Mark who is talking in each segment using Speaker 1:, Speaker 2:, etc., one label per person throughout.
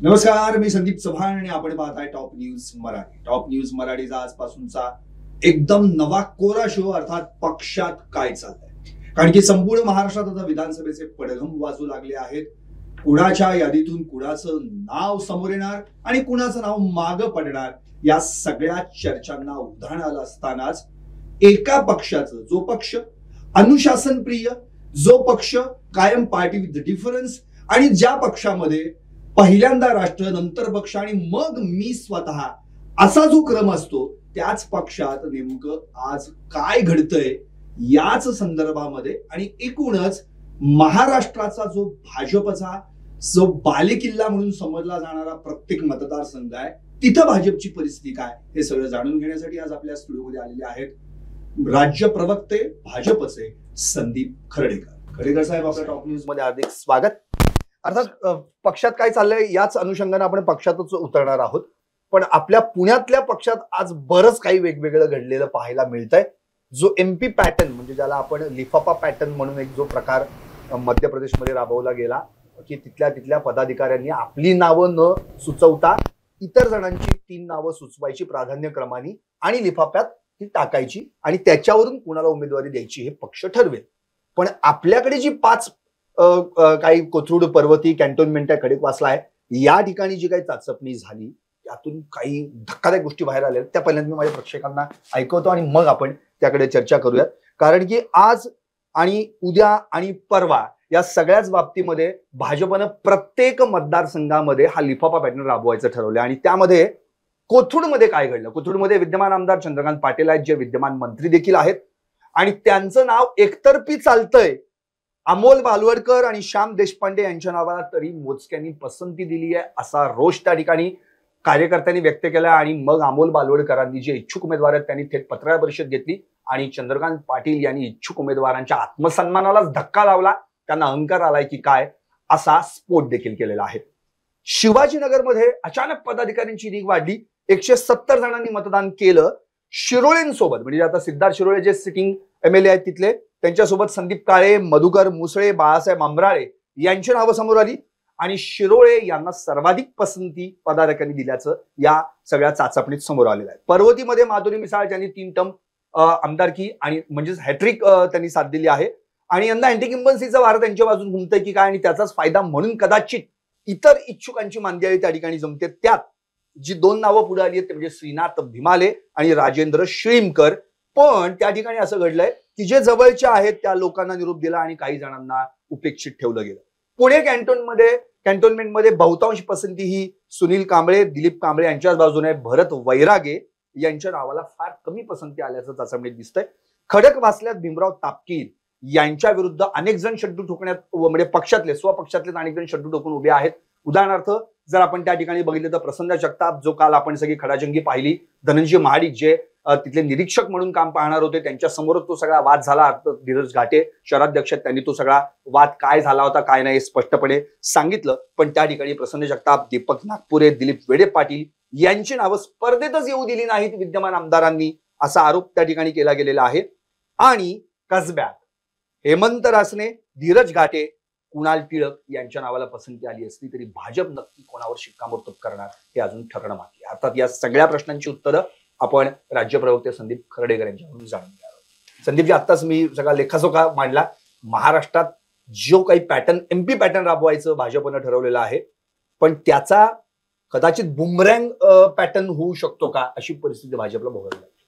Speaker 1: नमस्कार, मी संदीप चव्हाण आणि आपण पाहताय top news Marathi. Top news मराठीचा आजपासूनचा एकदम नवा कोरा शो, अर्थात पक्षात काय चाललंय. कारण की संपूर्ण महाराष्ट्रात आता विधानसभेचे पडघम वाजू लागले आहेत. कुणाच्या यादीतून कुणाचं नाव समोर येणार आणि कुणाचं नाव मागं पडणार, या सगळ्या चर्चांना उधाण आलं असतानाच एका पक्षाचं, जो पक्ष अनुशासनप्रिय, जो पक्ष कायम पार्टी विथ डिफरन्स, आणि ज्या पक्षामध्ये पहिल्यांदा राष्ट्र, नंतर पक्ष आणि मग मी स्वतः, असा जो क्रम असतो, त्याच पक्षात नेमकं आज काय घडतंय याच संदर्भामध्ये आणि एकूणच महाराष्ट्राचा जो भाजपचा जो बालेकिल्ला म्हणून समजला जाणारा प्रत्येक मतदारसंघ आहे, तिथं भाजपची परिस्थिती काय, हे सगळं जाणून घेण्यासाठी आज आपल्या स्टुडिओमध्ये आलेले आहेत राज्य प्रवक्ते भाजपचे संदीप खर्डेकर. खर्डेकर साहेब, आपल्या टॉप न्यूज मध्ये हार्दिक स्वागत. अर्थात पक्षात काय चाललंय याच अनुषंगाने आपण पक्षातच उतरणार आहोत, पण आपल्या पुण्यातल्या पक्षात आज बरंच काही वेगवेगळं घडलेलं पाहायला मिळतंय. जो एमपी पॅटर्न, म्हणजे ज्याला आपण लिफाफा पॅटर्न म्हणून एक जो प्रकार मध्य प्रदेशमध्ये राबवला गेला, की तिथल्या पदाधिकाऱ्यांनी आपली नावं न सुचवता इतर जणांची 3 नावं सुचवायची प्राधान्यक्रमाने आणि लिफाफ्यात ती टाकायची आणि त्याच्यावरून कुणाला उमेदवारी द्यायची हे पक्ष ठरवेल. पण आपल्याकडे जी 5 काही कोथरूड, पर्वती, कॅन्टोन्मेंट आहे, खडकवासला आहे, या ठिकाणी जी काही चाचपणी झाली त्यातून काही धक्कादायक गोष्टी बाहेर आल्या. त्या पहिल्यांदा मी माझ्या प्रेक्षकांना ऐकवतो आणि मग आपण त्याकडे चर्चा करूयात. कारण की आज आणि उद्या आणि परवा या सगळ्याच बाबतीमध्ये भाजपनं प्रत्येक मतदारसंघामध्ये हा लिफाफा पॅटर्न राबवायचं ठरवलं. आणि त्यामध्ये कोथरूडमध्ये काय घडलं, कोथरूडमध्ये विद्यमान आमदार चंद्रकांत पाटील आहेत, जे विद्यमान मंत्री देखील आहेत, आणि त्यांचं नाव एकतर्फी चालतंय. अमोल बालवडकर आणि श्याम देशपांडे यांच्या नावाला तरी मोजक्यांनी पसंती दिली आहे, असा रोष त्या ठिकाणी कार्यकर्त्यांनी व्यक्त केला. आणि मग अमोल बालवडकरांनी जे इच्छुक उमेदवार आहेत त्यांनी थेट पत्रकार परिषद घेतली आणि चंद्रकांत पाटील यांनी इच्छुक उमेदवारांच्या आत्मसन्मानालाच धक्का लावला, त्यांना अहंकार आलाय की काय, असा स्फोट देखील केलेला आहे. शिवाजीनगरमध्ये अचानक पदाधिकाऱ्यांची रीग वाढली. 170 जणांनी मतदान केलं. शिरोळेंसोबत, म्हणजे आता सिद्धार्थ शिरोळे जे सिटिंग एमएलए आहेत तिथले, त्यांच्यासोबत संदीप काळे, मधुकर मुसळे, बाळासाहेब आंबराळे यांची नावं समोर आली आणि शिरोळे यांना सर्वाधिक पसंती पदाधिकाऱ्यांनी दिल्याचं या सगळ्या चाचपणीत समोर आलेलं आहे. पर्वतीमध्ये माधुरी मिसाळ यांनी 3 टर्म आमदारकी आणि म्हणजेच हॅट्रिक त्यांनी साथ दिली आहे. आणि यंदा अँटी किंबन्सीचा वार त्यांच्या बाजून घुमतंय की काय, आणि त्याचाच फायदा म्हणून कदाचित इतर इच्छुकांची मांदियाळी त्या ठिकाणी जमते. त्यात जी 2 नावं पुढे आली आहेत ते म्हणजे श्रीनाथ भिमाले आणि राजेंद्र शिळीमकर. पण त्या ठिकाणी असं घडलंय की जे जवळचे आहेत त्या लोकांना निरोप दिला आणि काही जणांना उपेक्षित ठेवलं गेलं. पुणे कॅन्टोन्मेंटमध्ये बहुतांश पसंती ही सुनील कांबळे, दिलीप कांबळे यांच्याच बाजूने, भरत वैरागे यांच्या नावाला फार कमी पसंती आल्याचं चाचपणीत दिसतंय. खडकवासल्यात भीमराव तापकीर यांच्या विरुद्ध अनेक जण शड्डू ठोकण्यात, म्हणजे पक्षातले, स्वपक्षातले अनेक जण शड्डू ठोकून उभे आहेत. उदाहरणार्थ जर आपण त्या ठिकाणी बघितलं तर प्रसन्न जगताप, जो काल आपण सगळी खडाजंगी पाहिली, धनंजय महाडिक जे तिथले निरीक्षक म्हणून काम पाहणार होते, त्यांच्या समोरच तो सगळा वाद झाला. धीरज घाटे शहराध्यक्ष, त्यांनी तो सगळा वाद काय झाला होता काय नाही स्पष्टपणे सांगितलं. पण त्या ठिकाणी प्रसन्न जगताप, दीपक नागपुरे, दिलीप वेडे पाटील यांची नावं स्पर्धेतच येऊ दिली नाहीत विद्यमान आमदारांनी, असा आरोप त्या ठिकाणी केला गेलेला आहे. आणि कसब्यात हेमंत रासने, धीरज घाटे, कुणाल टिळक यांच्या नावाला पसंती आली असली तरी भाजप नक्की कोणावर शिक्कामोर्तब करणार हे अजून ठरणं बाकी आहे. अर्थात या सगळ्या प्रश्नांची उत्तरं आपण राज्य प्रवक्ते संदीप खर्डेकर यांच्याकडून जाणून घ्यावं. संदीपजी, आत्ताच मी सगळा लेखाजोखा मांडला. महाराष्ट्रात जो काही पॅटर्न, एमपी पॅटर्न राबवायचं भाजपनं ठरवलेलं आहे, पण त्याचा कदाचित बुमरँग पॅटर्न होऊ शकतो का, अशी परिस्थिती भाजपला भोगावी लागते.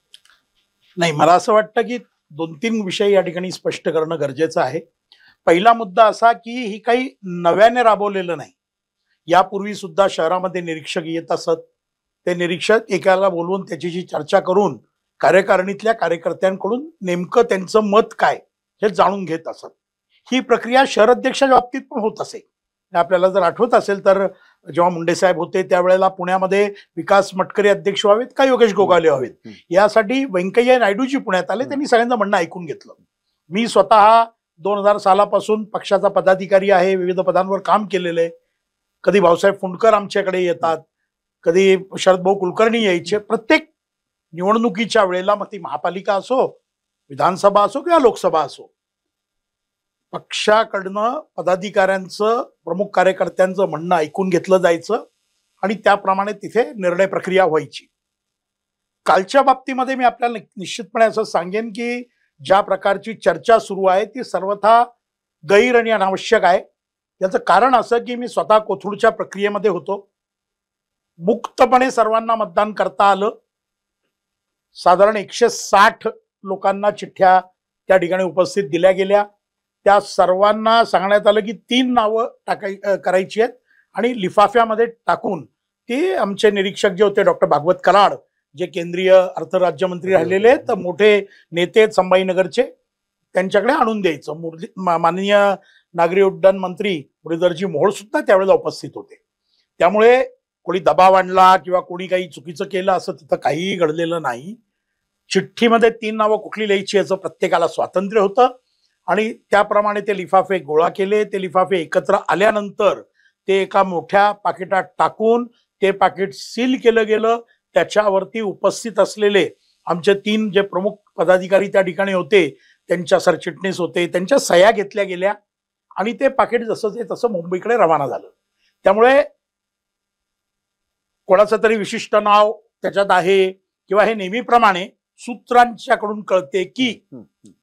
Speaker 2: नाही, मला असं वाटतं की 2-3 विषय या ठिकाणी स्पष्ट करणं गरजेचं आहे. पहिला मुद्दा असा की ही काही नव्याने राबवलेलं नाही. यापूर्वी सुद्धा शहरामध्ये निरीक्षक येत असत. ते निरीक्षक एकाला बोलवून त्याची चर्चा करून कार्यकारिणीतल्या कार्यकर्त्यांकडून नेमकं त्यांचं मत काय हे जाणून घेत असत. ही प्रक्रिया शहर अध्यक्षाच्या बाबतीत पण होत असे. आपल्याला जर आठवत असेल तर जेव्हा मुंडे साहेब होते त्यावेळेला पुण्यामध्ये विकास मटकरी अध्यक्ष व्हावेत का योगेश गोगाले व्हावेत, यासाठी व्यंकय्या नायडूजी पुण्यात आले. त्यांनी सगळ्यांचं म्हणणं ऐकून घेतलं. मी स्वतः 2000 सालापासून पक्षाचा पदाधिकारी आहे, विविध पदांवर काम केलेलं आहे. कधी भाऊसाहेब फुंडकर आमच्याकडे येतात, कधी शरदभाऊ कुलकर्णी यायचे. प्रत्येक निवडणुकीच्या वेळेला, मग ती महापालिका असो, विधानसभा असो किंवा लोकसभा असो, पक्षाकडनं पदाधिकाऱ्यांचं, प्रमुख कार्यकर्त्यांचं म्हणणं ऐकून घेतलं जायचं आणि त्याप्रमाणे तिथे निर्णय प्रक्रिया व्हायची. कालच्या बाबतीमध्ये मी आपल्याला निश्चितपणे असं सांगेन की ज्या प्रकारची चर्चा सुरू आहे ती सर्वथा गैर आणि अनावश्यक आहे. याचं कारण असं की मी स्वतः कोथरूडच्या प्रक्रियेमध्ये होतो. मुक्तपणे सर्वांना मतदान करता आलं. साधारण 160 लोकांना चिठ्ठ्या त्या ठिकाणी उपस्थित दिल्या गेल्या. त्या सर्वांना सांगण्यात आलं की 3 नावं करायची आहेत आणि लिफाफ्यामध्ये टाकून ते आमचे निरीक्षक जे होते डॉक्टर भागवत कराड, जे केंद्रीय अर्थ राज्यमंत्री राहिलेले आहेत, मोठे नेते आहेत संभाजीनगरचे, त्यांच्याकडे आणून द्यायचं. माननीय नागरी उड्डाण मंत्री मुरलीधरजी मोहोळ सुद्धा त्यावेळेला उपस्थित होते. त्यामुळे कोणी दबाव आणला किंवा कोणी काही चुकीचं केलं असं तिथं काहीही घडलेलं नाही. चिठ्ठीमध्ये 3 नावं कुठली लिहायची याचं प्रत्येकाला स्वातंत्र्य होतं आणि त्याप्रमाणे ते लिफाफे गोळा केले. ते लिफाफे एकत्र आल्यानंतर ते एका मोठ्या पाकिटात टाकून ते पाकिट सील केलं गेलं. त्याच्यावरती उपस्थित असलेले आमचे 3 जे प्रमुख पदाधिकारी त्या ठिकाणी होते, त्यांच्या सरचिटणीस होते, त्यांच्या सह्या घेतल्या गेल्या आणि ते पाकिट जसं ते तसं मुंबईकडे रवाना झालं. त्यामुळे कोणाचं तरी विशिष्ट नाव त्याच्यात आहे किंवा हे नेहमीप्रमाणे सूत्रांच्याकडून कळते की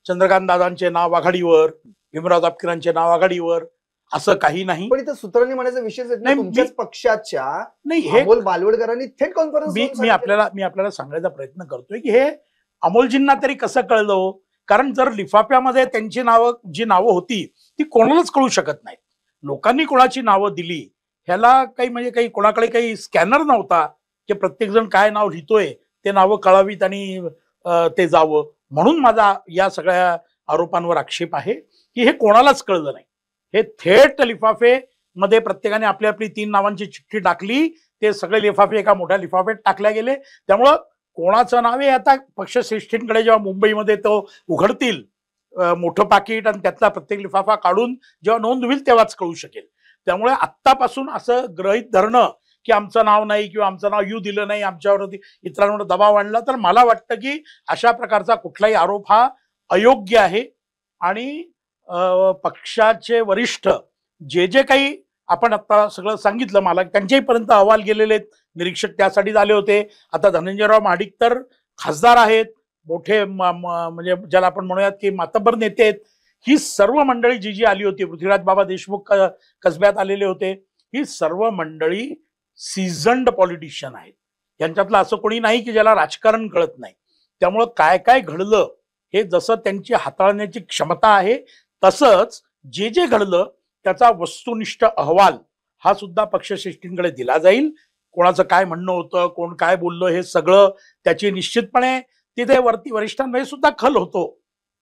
Speaker 2: चंद्रकांत दादांचे नाव आघाडीवर, भीमराव तापकीरांचे नाव आघाडीवर, असं काही नाही.
Speaker 3: पण इथं सूत्रांनी म्हणायचा विषय
Speaker 2: नाही,
Speaker 3: तुमच्याच पक्षाच्या
Speaker 2: नाही, हे
Speaker 3: अमोल बालवडकरांनी थेट कॉन्फरन्स
Speaker 2: मी आपल्याला सांगायचा प्रयत्न करतोय की हे अमोलजींना तरी कसं कळलं हो? कारण जर लिफाफ्यामध्ये त्यांची नावं, जी नावं होती ती कोणालाच कळू शकत नाही. लोकांनी कोणाची नावं दिली ह्याला काही म्हणजे काही कोणाकडे काही स्कॅनर नव्हता की प्रत्येक जण काय नाव लिहितोय ते नावं कळावीत आणि ते जावं. म्हणून माझा या सगळ्या आरोपांवर आक्षेप आहे की हे कोणालाच कळलं नाही. हे थेट लिफाफे मध्ये प्रत्येकाने आपली आपली 3 नावांची चिठ्ठी टाकली. ते सगळे लिफाफे एका मोठ्या लिफाफ्यात टाकल्या गेले. त्यामुळं कोणाचं नाव आहे आता पक्षश्रेष्ठींकडे जेव्हा मुंबईमध्ये तो उघडतील मोठं पाकिट आणि त्यातला प्रत्येक लिफाफा काढून जेव्हा नोंद होईल तेव्हाच कळू शकेल. त्यामुळे आत्तापासून असं गृहीत धरणं की आमचं नाव नाही किंवा आमचं नाव येऊ दिलं नाही, आमच्यावरती इतरांवर दबाव आणला, तर मला वाटतं की अशा प्रकारचा कुठलाही आरोप हा अयोग्य आहे. आणि पक्षाचे वरिष्ठ जे जे काही आपण आता सगळं सांगितलं मला, त्यांच्यापर्यंत अहवाल गेलेले आहेत. निरीक्षक त्यासाठीच आले होते. आता धनंजयराव महाडिक तर खासदार आहेत, मोठे म्हणजे ज्याला आपण म्हणूयात की मातब्बर नेते आहेत. ही सर्व मंडळी जी जी आली होती, पृथ्वीराज बाबा देशमुख कसब्यात आलेले होते, ही सर्व मंडळी सीझन्ड पॉलिटिशियन आहेत. यांच्यातलं असं कोणी नाही की ज्याला राजकारण कळत नाही. त्यामुळं काय काय घडलं हे जसं त्यांची हाताळण्याची क्षमता आहे तसंच जे जे घडलं त्याचा वस्तुनिष्ठ अहवाल हा सुद्धा पक्षश्रेष्ठींकडे दिला जाईल. कोणाचं काय म्हणणं होतं, कोण काय बोललं, हे सगळं त्याची निश्चितपणे तिथे वरती वरिष्ठांमध्ये सुद्धा खल होतो.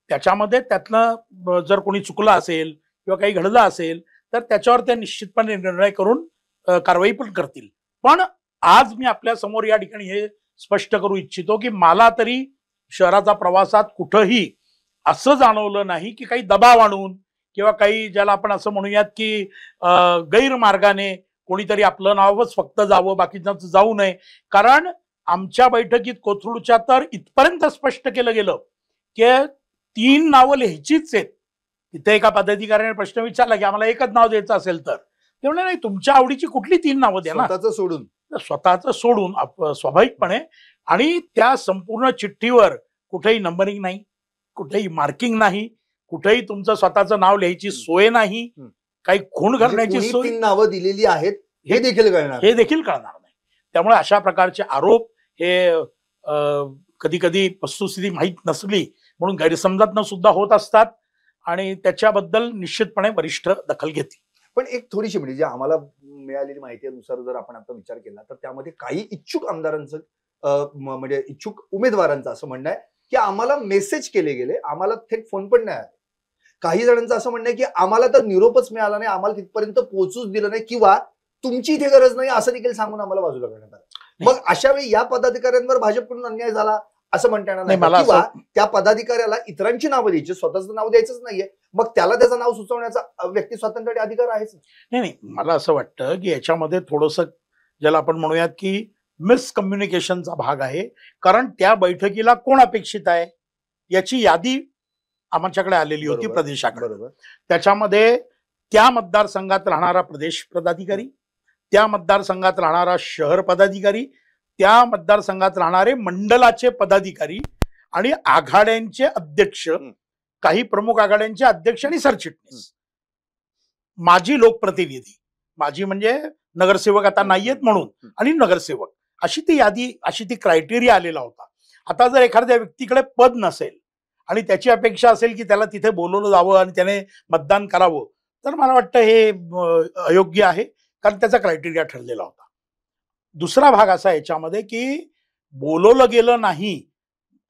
Speaker 2: त्याच्यामध्ये त्यातनं जर कोणी चुकलं असेल किंवा काही घडलं असेल तर त्याच्यावर ते निश्चितपणे निर्णय करून कारवाई पण करतील. पण आज मी आपल्या समोर या ठिकाणी हे स्पष्ट करू इच्छितो की मला तरी शहराचा प्रवासात कुठंही असं जाणवलं नाही की काही दबाव आणून किंवा काही ज्याला आपण असं म्हणूयात की गैरमार्गाने कोणीतरी आपलं नावच फक्त जावं, बाकीचं जाऊ नये. कारण आमच्या बैठकीत कोथरूडच्या तर इथपर्यंत स्पष्ट केलं गेलं की 3 नावं लिहायचीच आहेत. तिथे एका पदाधिकाऱ्याने प्रश्न विचारला की आम्हाला एकच नाव द्यायचं असेल तर ते म्हणले नाही, तुमच्या आवडीची कुठली 3 नावं द्या ना, स्वतःचं सोडून स्वाभाविकपणे. आणि त्या संपूर्ण चिठ्ठीवर कुठेही नंबरिंग नाही, कुठेही मार्किंग नाही, कुठेही तुमचं स्वतःचं नाव लिहायची सोय नाही, काही खूण करण्याची सोय,
Speaker 3: नावं दिलेली आहेत हे देखील
Speaker 2: कळणार नाही. त्यामुळे अशा प्रकारचे आरोप हे कधी कधी वस्तुस्थिती माहीत नसली म्हणून गैरसमजातनं सुद्धा होत असतात आणि त्याच्याबद्दल निश्चितपणे वरिष्ठ दखल घेतील.
Speaker 3: पण एक थोडीशी म्हणजे आम्हाला मिळालेली माहितीनुसार जर आपण आता विचार केला तर त्यामध्ये काही इच्छुक आमदारांचं म्हणजे इच्छुक उमेदवारांचं असं म्हणणं आहे की आम्हाला मेसेज केले गेले, आम्हाला थेट फोन पण नाही आले. काही जणांचं असं म्हणणं आहे की आम्हाला तर निरोपच मिळाला नाही, आम्हाला तिथपर्यंत पोहोचूच दिलं नाही किंवा तुमची इथे गरज नाही असं देखील सांगून आम्हाला बाजूला करण्यात आलं. मग अशा वेळी या पदाधिकाऱ्यांवर भाजपकडून अन्याय झाला असं म्हणता येणार नाही किंवा त्या पदाधिकाऱ्याला इतरांची नावं द्यायची, स्वतःचं नाव द्यायचंच नाहीये, मग त्याला त्याचं नाव सुचवण्याचा व्यक्ती स्वातंत्र्याकडे अधिकार आहेच.
Speaker 2: नाही, मला असं वाटतं की याच्यामध्ये थोडंसं ज्याला आपण म्हणूयात की मिसकम्युनिकेशनचा भाग आहे. कारण त्या बैठकीला कोण अपेक्षित आहे याची यादी आमच्याकडे आलेली होती प्रदेशाकडे. त्याच्यामध्ये त्या मतदारसंघात राहणारा प्रदेश पदाधिकारी, त्या मतदारसंघात राहणारा शहर पदाधिकारी, त्या मतदारसंघात राहणारे मंडलाचे पदाधिकारी आणि आघाड्यांचे अध्यक्ष, काही प्रमुख आघाड्यांचे अध्यक्ष आणि सरचिटणीस, माजी लोकप्रतिनिधी, माजी म्हणजे नगरसेवक आता नाहीयेत म्हणून, आणि नगरसेवक, अशी ती यादी, अशी ती क्रायटेरिया आलेला होता. आता जर एखाद्या व्यक्तीकडे पद नसेल आणि त्याची अपेक्षा असेल की त्याला तिथे बोलवलं जावं आणि त्याने मतदान करावं, तर मला वाटतं हे अयोग्य आहे, कारण त्याचा क्रायटेरिया ठरलेला होता. दुसरा भाग असा याच्यामध्ये की बोलवलं गेलं नाही,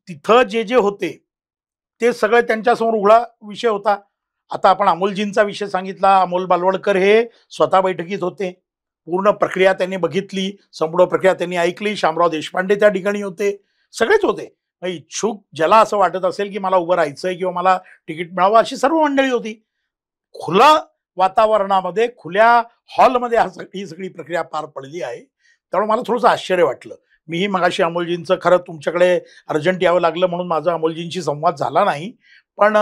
Speaker 2: तिथं जे जे होते ते सगळे त्यांच्यासमोर उघडा विषय होता. आता आपण अमोलजींचा विषय सांगितला. अमोल बालवडकर हे स्वतः बैठकीत होते, पूर्ण प्रक्रिया त्यांनी बघितली, संपूर्ण प्रक्रिया त्यांनी ऐकली. शामराव देशपांडे त्या ठिकाणी होते, सगळेच होते. इच्छुक ज्याला असं वाटत असेल की मला उभं राहायचंय किंवा मला तिकीट मिळावं, अशी सर्व मंडळी होती. खुल्या वातावरणामध्ये, खुल्या हॉलमध्ये ही सगळी प्रक्रिया पार पडली आहे. त्यामुळे मला थोडंसं आश्चर्य वाटलं. मीही मगाशी अमोलजींचं, खरं तुमच्याकडे अर्जंट यावं लागलं म्हणून माझा अमोलजींशी संवाद झाला नाही, पण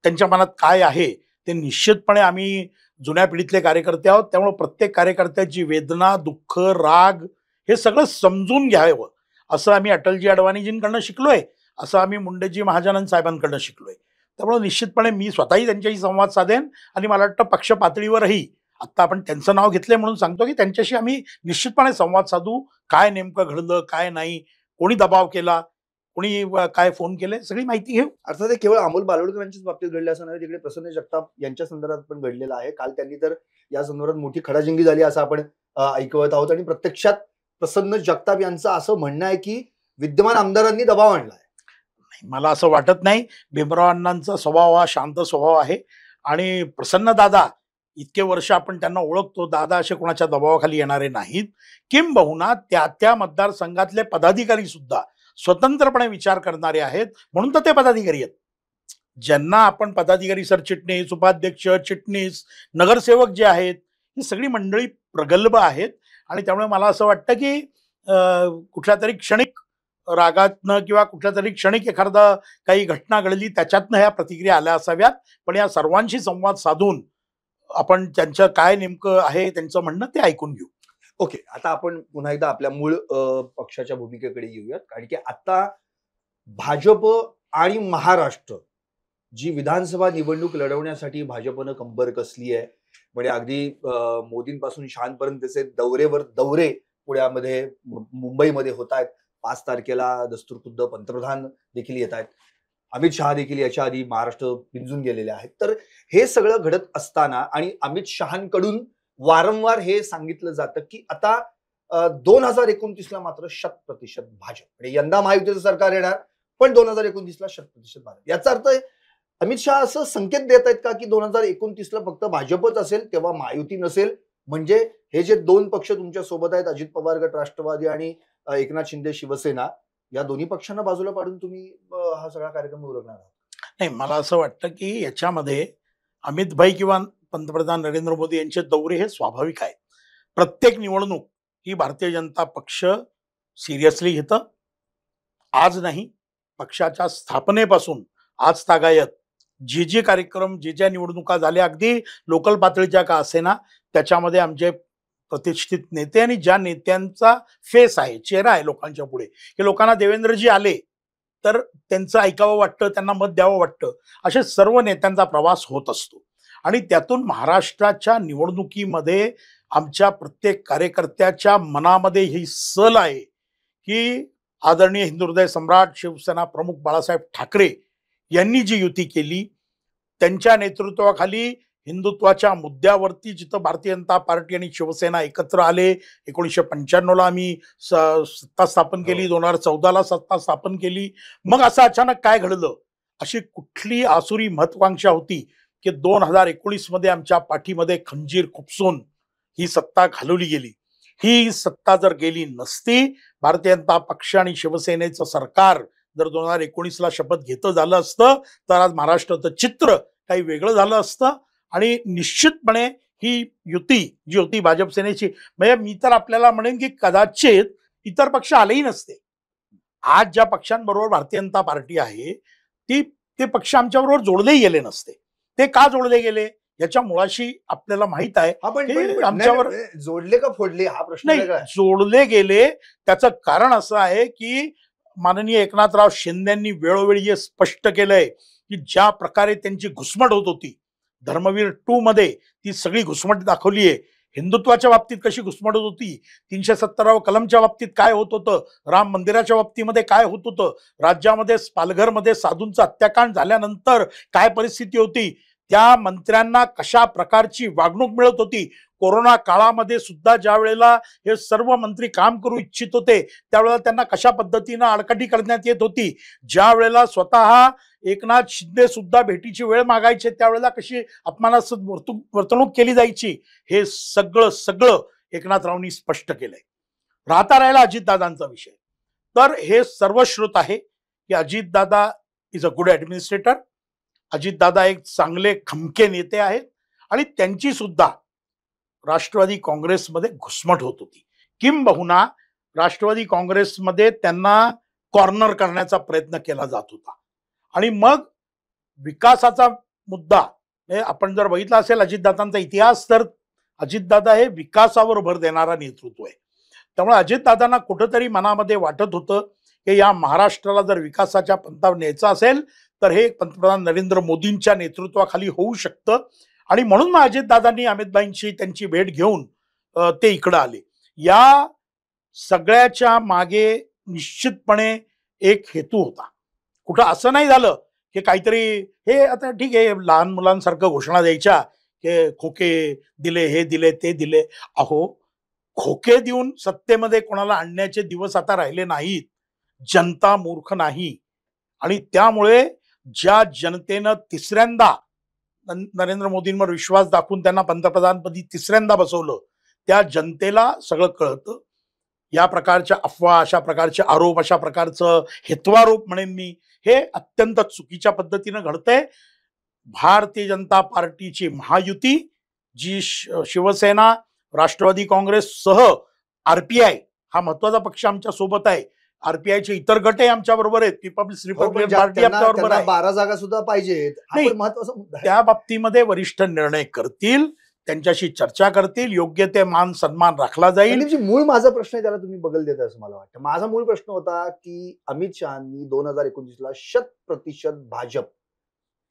Speaker 2: त्यांच्या मनात काय आहे ते निश्चितपणे, आम्ही जुन्या पिढीतले कार्यकर्ते आहोत, त्यामुळे प्रत्येक कार्यकर्त्याची वेदना, दुःख, राग हे सगळं समजून घ्यावं, असं आम्ही अटलजी अडवाणीजींकडनं शिकलोय, असं आम्ही मुंडेजी महाजन साहेबांकडनं शिकलोय. त्यामुळे निश्चितपणे मी स्वतःही त्यांच्याशी संवाद साधेन आणि मला वाटतं पक्ष पातळीवरही, आत्ता आपण त्यांचं नाव घेतलंय म्हणून सांगतो की त्यांच्याशी आम्ही निश्चितपणे संवाद साधू. काय नेमकं घडलं, काय नाही, कोणी दबाव केला, कोणी काय फोन केले, सगळी माहिती घेऊ.
Speaker 3: अर्थात हे केवळ अमोल बालवडकर यांच्याच बाबतीत घडलं असं नाही, तिकडे प्रसन्न जगताप यांच्या संदर्भात पण घडलेलं आहे. काल त्यांनी तर या संदर्भात मोठी खडाजंगी झाली असं आपण ऐकवत आहोत, आणि प्रत्यक्षात प्रसन्न जगताप यांचं असं म्हणणं आहे की विद्यमान आमदारांनी दबाव आणलाय.
Speaker 2: मला असं वाटत नाही. भीमराव अण्णांचा स्वभाव हा शांत स्वभाव आहे, आणि प्रसन्न दादा, इतके वर्ष आपण त्यांना ओळखतो, दादा असे कोणाच्या दबावाखाली येणारे नाहीत. किंबहुना त्या त्या मतदारसंघातले पदाधिकारी सुद्धा स्वतंत्रपणे विचार करणारे आहेत, म्हणून तर ते पदाधिकारी आहेत. ज्यांना आपण पदाधिकारी, सरचिटणीस, उपाध्यक्ष, चिटणीस, नगरसेवक जे आहेत, ही सगळी मंडळी प्रगल्भ आहेत. आणि त्यामुळे मला असं वाटतं की कुठल्या तरी क्षणिक रागातनं किंवा कुठल्या तरी क्षणिक एखादा काही घटना घडली त्याच्यातनं ह्या प्रतिक्रिया आल्या असाव्यात. पण या सर्वांशी संवाद साधून आपण त्यांचं काय नेमकं आहे त्यांचं म्हणणं ते ऐकून घेऊ.
Speaker 3: ओके, आता आपण पुन्हा एकदा आपल्या मूळ पक्षाच्या भूमिकेकडे येऊयात. कारण की आता भाजप आणि महाराष्ट्र जी विधानसभा निवडणूक लढवण्यासाठी भाजपनं कंबर कसली आहे, म्हणजे अगदी मोदींपासून शहांपर्यंतचे दौरेवर दौरे पुण्यामध्ये, मुंबईमध्ये होत आहेत. 5 तारखेला दस्तूरखुद्द पंतप्रधान देखील येत आहेत. अमित शहा देखील याच्या आधी महाराष्ट्र पिंजून गेलेले आहेत. तर हे सगळं घडत असताना आणि अमित शहांकडून वारंवार हे सांगितलं जातं की आता 2029ला मात्र 100% भाजप, म्हणजे यंदा महायुतीचं सरकार येणार, पण 2029ला 100% भाजप. याचा अर्थ अमित शहा असं संकेत देत आहेत का की 2029ला फक्त भाजपच असेल, तेव्हा महायुती नसेल? म्हणजे हे जे 2 पक्ष तुमच्या सोबत आहेत, अजित पवार गट राष्ट्रवादी आणि एकनाथ शिंदे शिवसेना, या दोन्ही पक्षांना बाजूला पाडून तुम्ही हा सगळा कार्यक्रम उरकणार आहात?
Speaker 2: नाही, मला असं वाटतं की याच्यामध्ये अमित भाई किंवा पंतप्रधान नरेंद्र मोदी यांचे दौरे हे स्वाभाविक आहेत. प्रत्येक निवडणूक ही भारतीय जनता पक्ष सिरियसली घेतं. आज नाही, पक्षाच्या स्थापनेपासून आज तागायत जे जे कार्यक्रम, जे ज्या निवडणुका झाल्या, अगदी लोकल पातळीच्या का असेना, त्याच्यामध्ये आमचे प्रतिष्ठित नेते आणि ज्या नेत्यांचा फेस आहे, चेहरा आहे लोकांच्या पुढे, की लोकांना देवेंद्रजी आले तर त्यांचं ऐकावं वाटतं, त्यांना मत द्यावं वाटतं, असे सर्व नेत्यांचा प्रवास होत असतो. आणि त्यातून महाराष्ट्राच्या निवडणुकीमध्ये आमच्या प्रत्येक कार्यकर्त्याच्या मनामध्ये ही सल आहे की आदरणीय हिंदुहृदय सम्राट शिवसेना प्रमुख बाळासाहेब ठाकरे यांनी जी युती केली, त्यांच्या नेतृत्वाखाली हिंदुत्वाच्या मुद्द्यावरती जिथं भारतीय जनता पार्टी आणि शिवसेना एकत्र आले, 1995ला आम्ही सत्ता स्थापन केली, 2014ला सत्ता स्थापन केली. मग असं अचानक काय घडलं? अशी कुठली आसुरी महत्वाकांक्षा होती की 2019मध्ये आमच्या पाठीमध्ये खंजीर खुपसून ही सत्ता घालवली गेली. ही सत्ता जर गेली नसती, भारतीय जनता पक्ष आणि शिवसेनेचं सरकार जर 2019ला शपथ घेतं झालं असतं, तर आज महाराष्ट्राचं चित्र काही वेगळं झालं असतं. आणि निश्चितपणे ही युती जी होती भाजप सेनेची, म्हणजे मी तर आपल्याला म्हणेन की कदाचित इतर पक्ष आलेही नसते. आज ज्या पक्षांबरोबर भारतीय जनता पार्टी आहे ते पक्ष आमच्याबरोबर जोडलेही गेले नसते. ते का जोडले गेले? याच्या मुळाशी आपल्याला माहित आहे
Speaker 3: आपण
Speaker 2: की आमच्यावर
Speaker 3: जोडले का फोडले हा प्रश्न
Speaker 2: नाही
Speaker 3: वेगळा आहे.
Speaker 2: जोडले गेले. त्याचं कारण असं आहे की माननीय एकनाथराव शिंदेंनी वेळोवेळी हे स्पष्ट केलंय की ज्या प्रकारे त्यांची घुसमट होत होती धर्मवीर 2 मध्ये, ती सगळी घुसमट दाखवली आहे. हिंदुत्वाच्या बाबतीत कशी घुसमट होत होती, 370 कलमच्या बाबतीत काय होत होतं, राम मंदिराच्या बाबतीमध्ये काय होत होतं, राज्यामध्ये पालघरमध्ये साधूंचा हत्याकांड झाल्यानंतर काय परिस्थिती होती, त्या मंत्र्यांना कशा प्रकारची वागणूक मिळत होती. कोरोना काळामध्ये सुद्धा ज्या वेळेला हे सर्व मंत्री काम करू इच्छित होते त्यावेळेला त्यांना कशा पद्धतीनं आडकाठी करण्यात येत होती. ज्या वेळेला स्वतः एकनाथ शिंदे सुद्धा भेटीची वेळ मागायचे त्यावेळेला कशी अपमानास्पद वर्तणूक केली जायची, हे सगळं सगळं एकनाथरावांनी स्पष्ट केलंय. राहिला अजितदादांचा विषय, तर हे सर्वश्रुत आहे की Ajitdada is a good administrator. Ajitdada एक चांगले खमके नेते आहेत आणि त्यांची सुद्धा राष्ट्रवादी काँग्रेसमध्ये घुसमट होत होती. किंबहुना राष्ट्रवादी काँग्रेसमध्ये त्यांना कॉर्नर करण्याचा प्रयत्न केला जात होता. आणि मग विकासाचा मुद्दा आपण जर बघितला असेल अजितदादांचा इतिहास, तर अजितदादा हे विकासावर भर देणारा नेतृत्व आहे. त्यामुळे अजितदादांना कुठंतरी मनामध्ये वाटत होतं की या महाराष्ट्राला जर विकासाच्या पंथावर न्यायचं असेल तर हे पंतप्रधान नरेंद्र मोदींच्या नेतृत्वाखाली होऊ शकतं. आणि म्हणून मग अजितदादांनी अमितभाईंची त्यांची भेट घेऊन ते इकडं आले. या सगळ्याच्या मागे निश्चितपणे एक हेतू होता. कुठं असं नाही झालं की काहीतरी हे आता ठीक आहे लहान मुलांसारखं घोषणा द्यायच्या की खोके दिले, हे दिले, ते दिले. अहो, खोके देऊन सत्तेमध्ये कोणाला आणण्याचे दिवस आता राहिले नाहीत. जनता मूर्ख नाही. आणि त्यामुळे ज्या जनतेनं तिसऱ्यांदा नरेंद्र मोदींवर विश्वास दाखवून त्यांना पंतप्रधानपदी तिसऱ्यांदा बसवलं, त्या जनतेला सगळं कळतं. या प्रकारच्या अफवा, अशा प्रकारचे आरोप, अशा प्रकारचं हेत्वारोप म्हणेन मी, हे अत्यंत चुकीच्या पद्धतीनं घडतंय. भारतीय जनता पार्टीची महायुती जी शिवसेना, राष्ट्रवादी काँग्रेस सह आरपीआय हा महत्वाचा पक्ष आमच्या सोबत आहे. आरपीआयचे इतर गटही आमच्या बरोबर आहेत. रिपब्लिकन पार्टी आमच्या बरोबर आहे.
Speaker 3: 12 जागा सुद्धा पाहिजेत.
Speaker 2: नाही,
Speaker 3: महत्वाचा मुद्दा आहे.
Speaker 2: त्या बाबतीमध्ये वरिष्ठ निर्णय करतील, त्यांच्याशी चर्चा करतील, योग्य ते मान सन्मान राखला जाईल.
Speaker 3: मूळ माझा प्रश्न आहे त्याला तुम्ही बगल देत असं मला वाटतं. माझा मूळ प्रश्न होता की अमित शहानी 2019ला 100% भाजप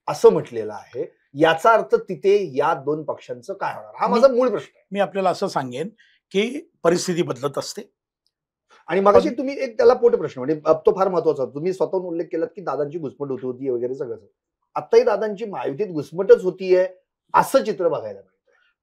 Speaker 3: असं म्हटलेलं आहे. याचा अर्थ तिथे या दोन पक्षांचं काय होणार, हा माझा मूळ प्रश्न आहे.
Speaker 2: मी आपल्याला असं सांगेन की परिस्थिती बदलत असते.
Speaker 3: आणि मगाशी तुम्ही एक त्याला पोट प्रश्न म्हणजे तो फार महत्वाचा होता. तुम्ही स्वतःहून उल्लेख केलात की दादांची घुसमट होती होती वगैरे सगळं. आताही दादांची महायुतीत घुसमटच होतीये असं चित्र बघायला मिळतं.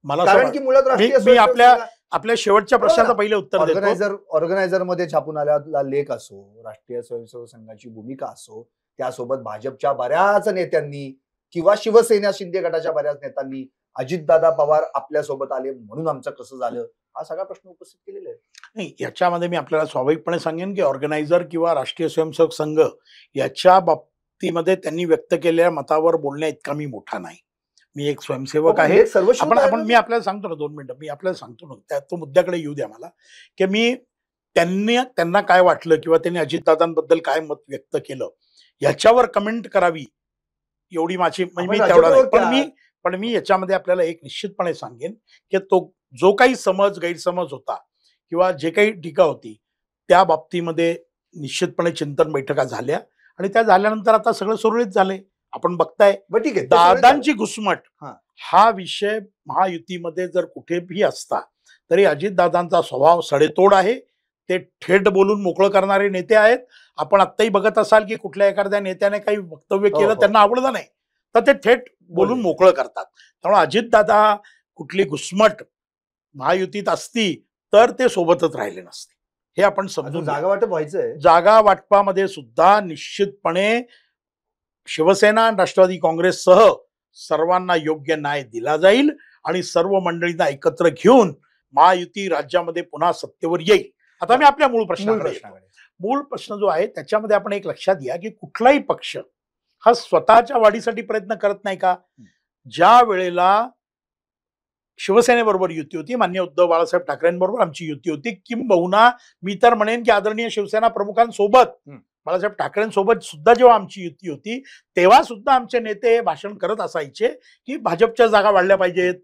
Speaker 2: मला
Speaker 3: कारण की मुळात
Speaker 2: मी आपल्या शेवटच्या प्रश्नाचं पहिले उत्तर देतो.
Speaker 3: ऑर्गनायझर मध्ये छापून आलेला लेख असो, राष्ट्रीय स्वयंसेवक संघाची भूमिका असो, त्यासोबत भाजपच्या बऱ्याच नेत्यांनी किंवा शिवसेना शिंदे गटाच्या बऱ्याच नेत्यांनी अजितदादा पवार आपल्या सोबत आले म्हणून आमचं कसं झालं, हा सगळा प्रश्न उपस्थित केलेला आहे.
Speaker 2: नाही, याच्यामध्ये मी आपल्याला स्वाभाविकपणे सांगेन की ऑर्गनायझर किंवा राष्ट्रीय स्वयंसेवक संघ याच्या बाबतीमध्ये त्यांनी व्यक्त केलेल्या मतावर बोलण्या इतका मी मोठा नाही. मी एक स्वयंसेवक आहे. मी आपल्याला सांगतो ना, 2 मिनिटं मी आपल्याला सांगतो ना, तो मुद्द्याकडे येऊ द्या मला, की मी त्यांना काय वाटलं किंवा त्यांनी अजितदादांबद्दल काय मत व्यक्त केलं याच्यावर कमेंट करावी एवढी माझी म्हणजे मी तेवढा नाही. पण मी याच्यामध्ये आपल्याला एक निश्चितपणे सांगेन की तो जो काही गैरसमज होता किंवा जे काही टीका होती त्या बाबतीमध्ये निश्चितपणे चिंतन बैठका झाल्या आणि त्या झाल्यानंतर आता सगळं सुरळीत झालंय. आपण बघताय दादांची घुसमट हा विषय महायुतीमध्ये जर कुठेही असता तरी अजितदादांचा स्वभाव सडेतोड आहे. ते थेट बोलून मोकळं करणारे नेते आहेत. आपण आत्ताही बघत असाल की कुठल्या एखाद्या नेत्याने काही वक्तव्य केलं त्यांना आवडलं नाही तर ते थेट बोलून मोकळं करतात. त्यामुळे अजितदादा कुठली घुसमट महायुतीत असती तर ते सोबतच राहिले नसते, हे आपण समजून.
Speaker 3: जागा वाटप व्हायचंय.
Speaker 2: जागा वाटपामध्ये सुद्धा निश्चितपणे शिवसेना आणि राष्ट्रवादी काँग्रेससह सर्वांना योग्य न्याय दिला जाईल आणि सर्व मंडळींना एकत्र घेऊन महायुती राज्यामध्ये पुन्हा सत्तेवर येईल. आता मी आपल्या मूळ प्रश्न जो आहे त्याच्यामध्ये आपण एक लक्षात घ्या की कुठलाही पक्ष हा स्वतःच्या वाढीसाठी प्रयत्न करत नाही का. ज्या वेळेला शिवसेनेबरोबर युती होती, मान्य उद्धव बाळासाहेब ठाकरेंबरोबर आमची युती होती, किंबहुना मी तर म्हणेन की आदरणीय शिवसेना प्रमुखांसोबत बाळासाहेब ठाकरेंसोबत सुद्धा जेव्हा आमची युती होती तेव्हा सुद्धा आमचे नेते भाषण करत असायचे की भाजपच्या जागा वाढल्या पाहिजेत.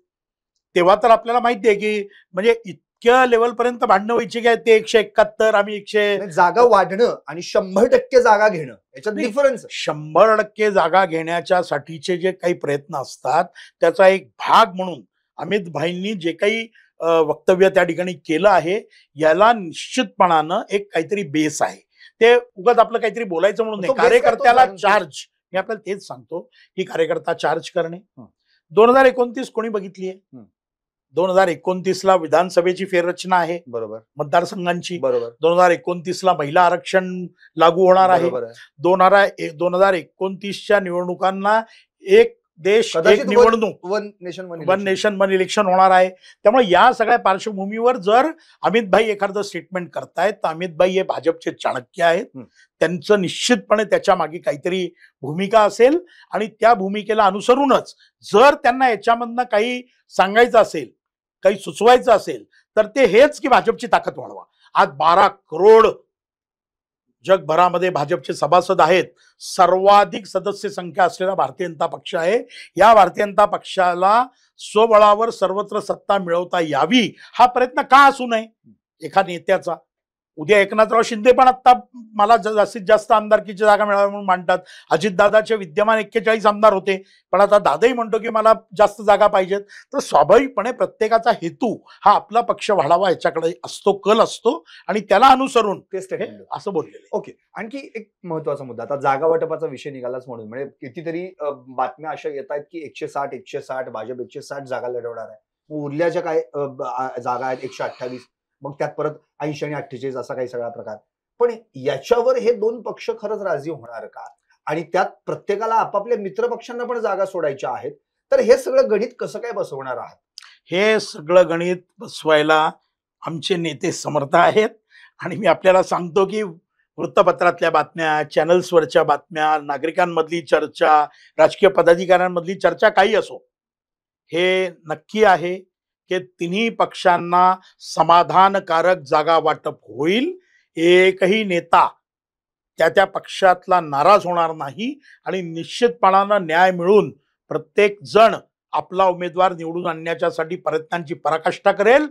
Speaker 2: तेव्हा तर आपल्याला माहिती आहे की म्हणजे इतक्या लेवलपर्यंत भांडणं व्हायची काय, ते 171 आम्ही 100.
Speaker 3: जागा वाढणं आणि 100% जागा घेणं याच्यात
Speaker 2: नाही.
Speaker 3: डिफरन्स
Speaker 2: 100% जागा घेण्याच्या साठीचे जे काही प्रयत्न असतात त्याचा एक भाग म्हणून अमित भाईंनी जे काही वक्तव्य त्या ठिकाणी केलं आहे याला निश्चितपणानं एक काहीतरी बेस आहे. ते उगाच आपलं काहीतरी बोलायचं म्हणून
Speaker 3: तो
Speaker 2: नाही.
Speaker 3: base काय तो
Speaker 2: कार्यकर्त्याला
Speaker 3: जाणून
Speaker 2: चार्ज, मी आपल्याला तेच सांगतो की कार्यकर्ता चार्ज करणे. 2029 कोणी बघितली आहे? 2029ला विधानसभेची फेररचना आहे
Speaker 3: बरोबर
Speaker 2: मतदारसंघांची.
Speaker 3: बरोबर
Speaker 2: 2029ला महिला आरक्षण लागू होणार आहे.
Speaker 3: बरोबर आहे.
Speaker 2: 2029च्या निवडणुकांना एक देश
Speaker 3: कदाचित
Speaker 2: एक निवडणूक,
Speaker 3: one nation
Speaker 2: one nation one election होणार आहे. त्यामुळे या सगळ्या पार्श्वभूमीवर जर अमित भाई एखादं स्टेटमेंट करतायत तर अमित भाई हे भाजपचे चाणक्य आहेत. त्यांचं निश्चितपणे त्याच्या मागे काहीतरी भूमिका असेल आणि त्या भूमिकेला अनुसरूनच जर त्यांना याच्यामधनं काही सांगायचं असेल, काही सुचवायचं असेल तर ते हेच की भाजपची ताकद वाढवा. आज 12 करोड जगभरामध्ये भाजपचे सभासद आहेत. सर्वाधिक सदस्य संख्या असलेला भारतीय जनता पक्ष आहे. या भारतीय जनता पक्षाला स्वबळावर सर्वत्र सत्ता मिळवता यावी हा प्रयत्न का असू नये एका नेत्याचा. उद्या एकनाथराव शिंदे पण आता मला जास्तीत जास्त आमदारकीची जागा मिळावी म्हणून मांडतात. अजितदादाचे विद्यमान 41 आमदार होते पण आता दादाही म्हणतो की मला जास्त जागा पाहिजेत. तर स्वाभाविकपणे प्रत्येकाचा हेतू हा आपला पक्ष वाढावा याच्याकडे असतो, कल असतो आणि त्याला अनुसरून
Speaker 3: ते
Speaker 2: हे
Speaker 3: स्टेटमेंट.
Speaker 2: असं बोललेलं.
Speaker 3: ओके, आणखी एक महत्वाचा मुद्दा, आता जागा वाटपाचा विषय निघालाच म्हणून म्हणजे कितीतरी बातम्या अशा येत आहेत की 160 भाजप 160 जागा लढवणार आहे. मग उरल्याच्या काय जागा आहेत 128, मग त्यात परत 80 आणि 48 असा काही सगळा प्रकार. पण याच्यावर हे दोन पक्ष खरंच राजी होणार का? आणि त्यात प्रत्येकाला आपापल्या मित्र पक्षांना पण जागा सोडायच्या आहेत. तर हे सगळं गणित कसं काय बसवणार आहात?
Speaker 2: हे सगळं गणित बसवायला आमचे नेते समर्थ आहेत आणि मी आपल्याला सांगतो की वृत्तपत्रातल्या बातम्या, चॅनल्सवरच्या बातम्या, नागरिकांमधली चर्चा, राजकीय पदाधिकाऱ्यांमधली चर्चा काही असो, हे नक्की आहे की तिन्ही पक्षांना समाधानकारक जागा वाटप होईल. एकही नेता त्या पक्षातला नाराज होणार नाही आणि निश्चितपणानं न्याय मिळून प्रत्येक जण आपला उमेदवार निवडून आणण्याच्यासाठी प्रयत्नांची पराकाष्ठा करेल.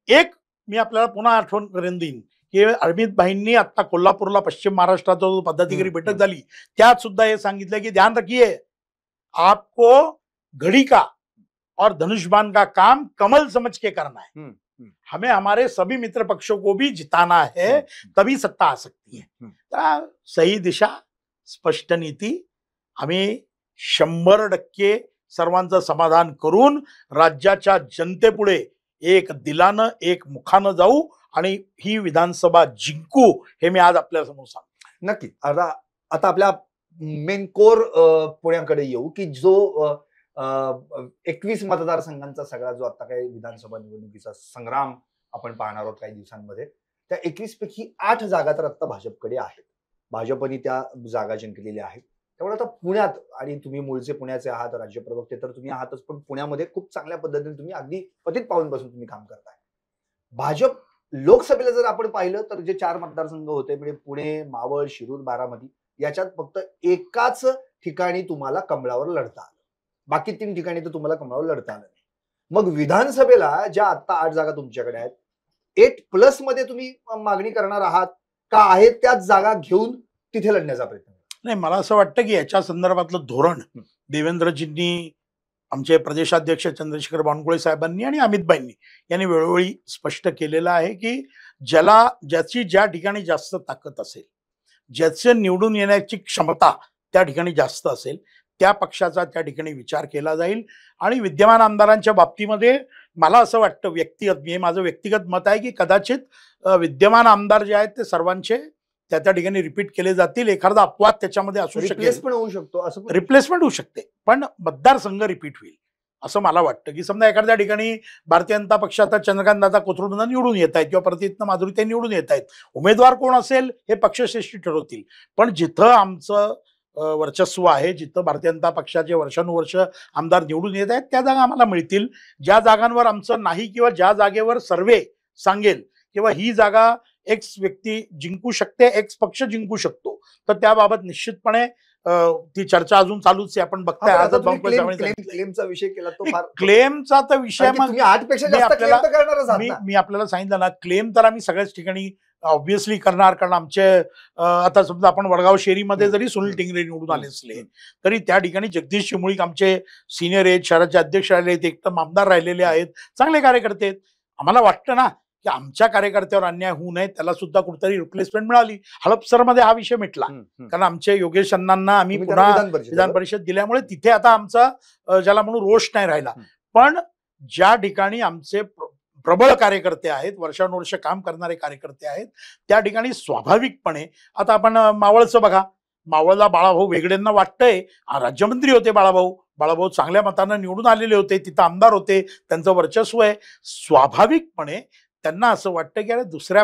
Speaker 2: एक मी आपल्याला पुन्हा आठवण करून देईन की अमित भाईंनी आता कोल्हापूरला पश्चिम महाराष्ट्राचा जो पदाधिकारी बैठक झाली त्यात सुद्धा हे सांगितलं की ध्यान रखिए आपको घड़ी का और धनुष्बाण का काम कमल समझ के करना है. हमें हमारे सभी मित्र पक्षों को भी जिताना है, तभी सत्ता आ सकती है. तर सही दिशा, स्पष्ट नीती, आम्ही 100% सर्वांचं समाधान करून राज्याच्या जनतेपुढे एक दिलानं एक मुखानं जाऊ आणि ही विधानसभा जिंकू हे मी आज आपल्या समोर सांगतो.
Speaker 3: नक्की. आता आपल्या मेन कोर पुण्याकडे येऊ की जो 21 मतदारसंघांचा सगळा जो आता काही विधानसभा निवडणुकीचा संग्राम आपण पाहणार आहोत काही दिवसांमध्ये, त्या 21 पैकी 8 जागा तर आता भाजपकडे आहेत. भाजपने त्या जागा जिंकलेल्या आहेत. त्यामुळे आता पुण्यात, आणि तुम्ही मूळचे पुण्याचे आहात, राज्य प्रवक्ते तर तुम्ही आहातच, पण पुण्यामध्ये खूप चांगल्या पद्धतीने तुम्ही अगदी पतित पावनपासून तुम्ही काम करताय. भाजप लोकसभेला जर आपण पाहिलं तर जे 4 मतदारसंघ होते म्हणजे पुणे, मावळ, शिरूर, बारामती, याच्यात फक्त एकाच ठिकाणी तुम्हाला कमळावर लढता आलं. बाकी 3 ठिकाणी तर तुम्हाला कमळावर लढता आलं नाही. मग विधानसभेला ज्या आता 8 जागा तुमच्याकडे आहेत, 8+ मध्ये तुम्ही मागणी करणार आहात का आहे त्याच जागा घेऊन तिथे लढण्याचा प्रयत्न?
Speaker 2: नाही, मला असं वाटतं की याच्या संदर्भातलं धोरण देवेंद्रजींनी, आमचे प्रदेशाध्यक्ष चंद्रशेखर बावनकुळे साहेबांनी आणि अमितभाईंनी यांनी वेळोवेळी स्पष्ट केलेलं आहे की ज्याची ज्या ठिकाणी जास्त ताकद असेल, ज्याचे निवडून येण्याची क्षमता त्या ठिकाणी जास्त असेल, त्या पक्षाचा त्या ठिकाणी विचार केला जाईल. आणि विद्यमान आमदारांच्या बाबतीमध्ये मला असं वाटतं, माझं व्यक्तिगत मत आहे की कदाचित विद्यमान आमदार जे आहेत ते सर्वांचे त्या ठिकाणी रिपीट केले जातील. एखादा अपवाद त्याच्यामध्ये असू शकेल,
Speaker 3: रिप्लेसमेंट होऊ शकतो, असं
Speaker 2: रिप्लेसमेंट होऊ शकते, पण मतदारसंघ रिपीट होईल असं मला वाटतं. की समजा एखाद्या ठिकाणी भारतीय जनता पक्षाचा चंद्रकांत दादा कोथरूडना निवडून येत आहेत किंवा प्रतिज्ञा माधुरी निवडून येत आहेत, उमेदवार कोण असेल हे पक्षश्रेष्ठी ठरवतील. पण जिथं आमचं वर्चस्व आहे, जिथं भारतीय जनता पक्षाचे वर्षानुवर्ष आमदार निवडून येत आहेत त्या जागा आम्हाला मिळतील. ज्या जागांवर आमचं नाही किंवा ज्या जागेवर सर्वे सांगेल किंवा ही जागा एक्स व्यक्ती जिंकू शकते, एक्स पक्ष जिंकू शकतो, तर त्याबाबत निश्चितपणे ती चर्चा अजून चालूच आहे. आपण बघताय आझाद बांब
Speaker 3: क्लेमचा विषय केला तो फार
Speaker 2: क्लेमचा तर विषय मग
Speaker 3: तुम्ही 8 पेक्षा
Speaker 2: मी
Speaker 3: जास्त claim
Speaker 2: आपल्याला-
Speaker 3: तर करणारच आहात ना.
Speaker 2: मी आपल्याला सांगितलं ना, क्लेम तर आम्ही सगळ्याच ठिकाणी ऑब्व्हियसली करणार. कारण आमचे आता समजा आपण वडगाव शेरीमध्ये जरी सुनील टिंगरे निवडून आले असले तरी त्या ठिकाणी जगदीश चिमुळीक आमचे सिनियर आहेत, शहराचे अध्यक्ष राहिले आहेत, एक तर आमदार राहिलेले आहेत, चांगले कार्यकर्ते आहेत. आम्हाला वाटतं ना की आमच्या कार्यकर्त्यावर अन्याय होऊ नये, त्याला सुद्धा कुठेतरी रिप्लेसमेंट मिळाली. हडपसरमध्ये हा विषय मिटला, कारण आमचे योगेश अण्णांना आम्ही
Speaker 3: तुम्ही त्यांना
Speaker 2: पुन्हा विधान परिषद दिल्यामुळे तिथे आता आमचा ज्याला म्हणून रोष नाही राहिला. पण ज्या ठिकाणी आमचे प्रबळ कार्यकर्ते आहेत, वर्षानुवर्ष काम करणारे कार्यकर्ते आहेत, त्या ठिकाणी स्वाभाविकपणे आता आपण मावळचं बघा, मावळला बाळाभाऊ वेगळेंना वाटतंय, राज्यमंत्री होते बाळाभाऊ चांगल्या मतानं निवडून आलेले होते, तिथं आमदार होते, त्यांचं वर्चस्व आहे. स्वाभाविकपणे त्यांना असं वाटतं की अरे दुसऱ्या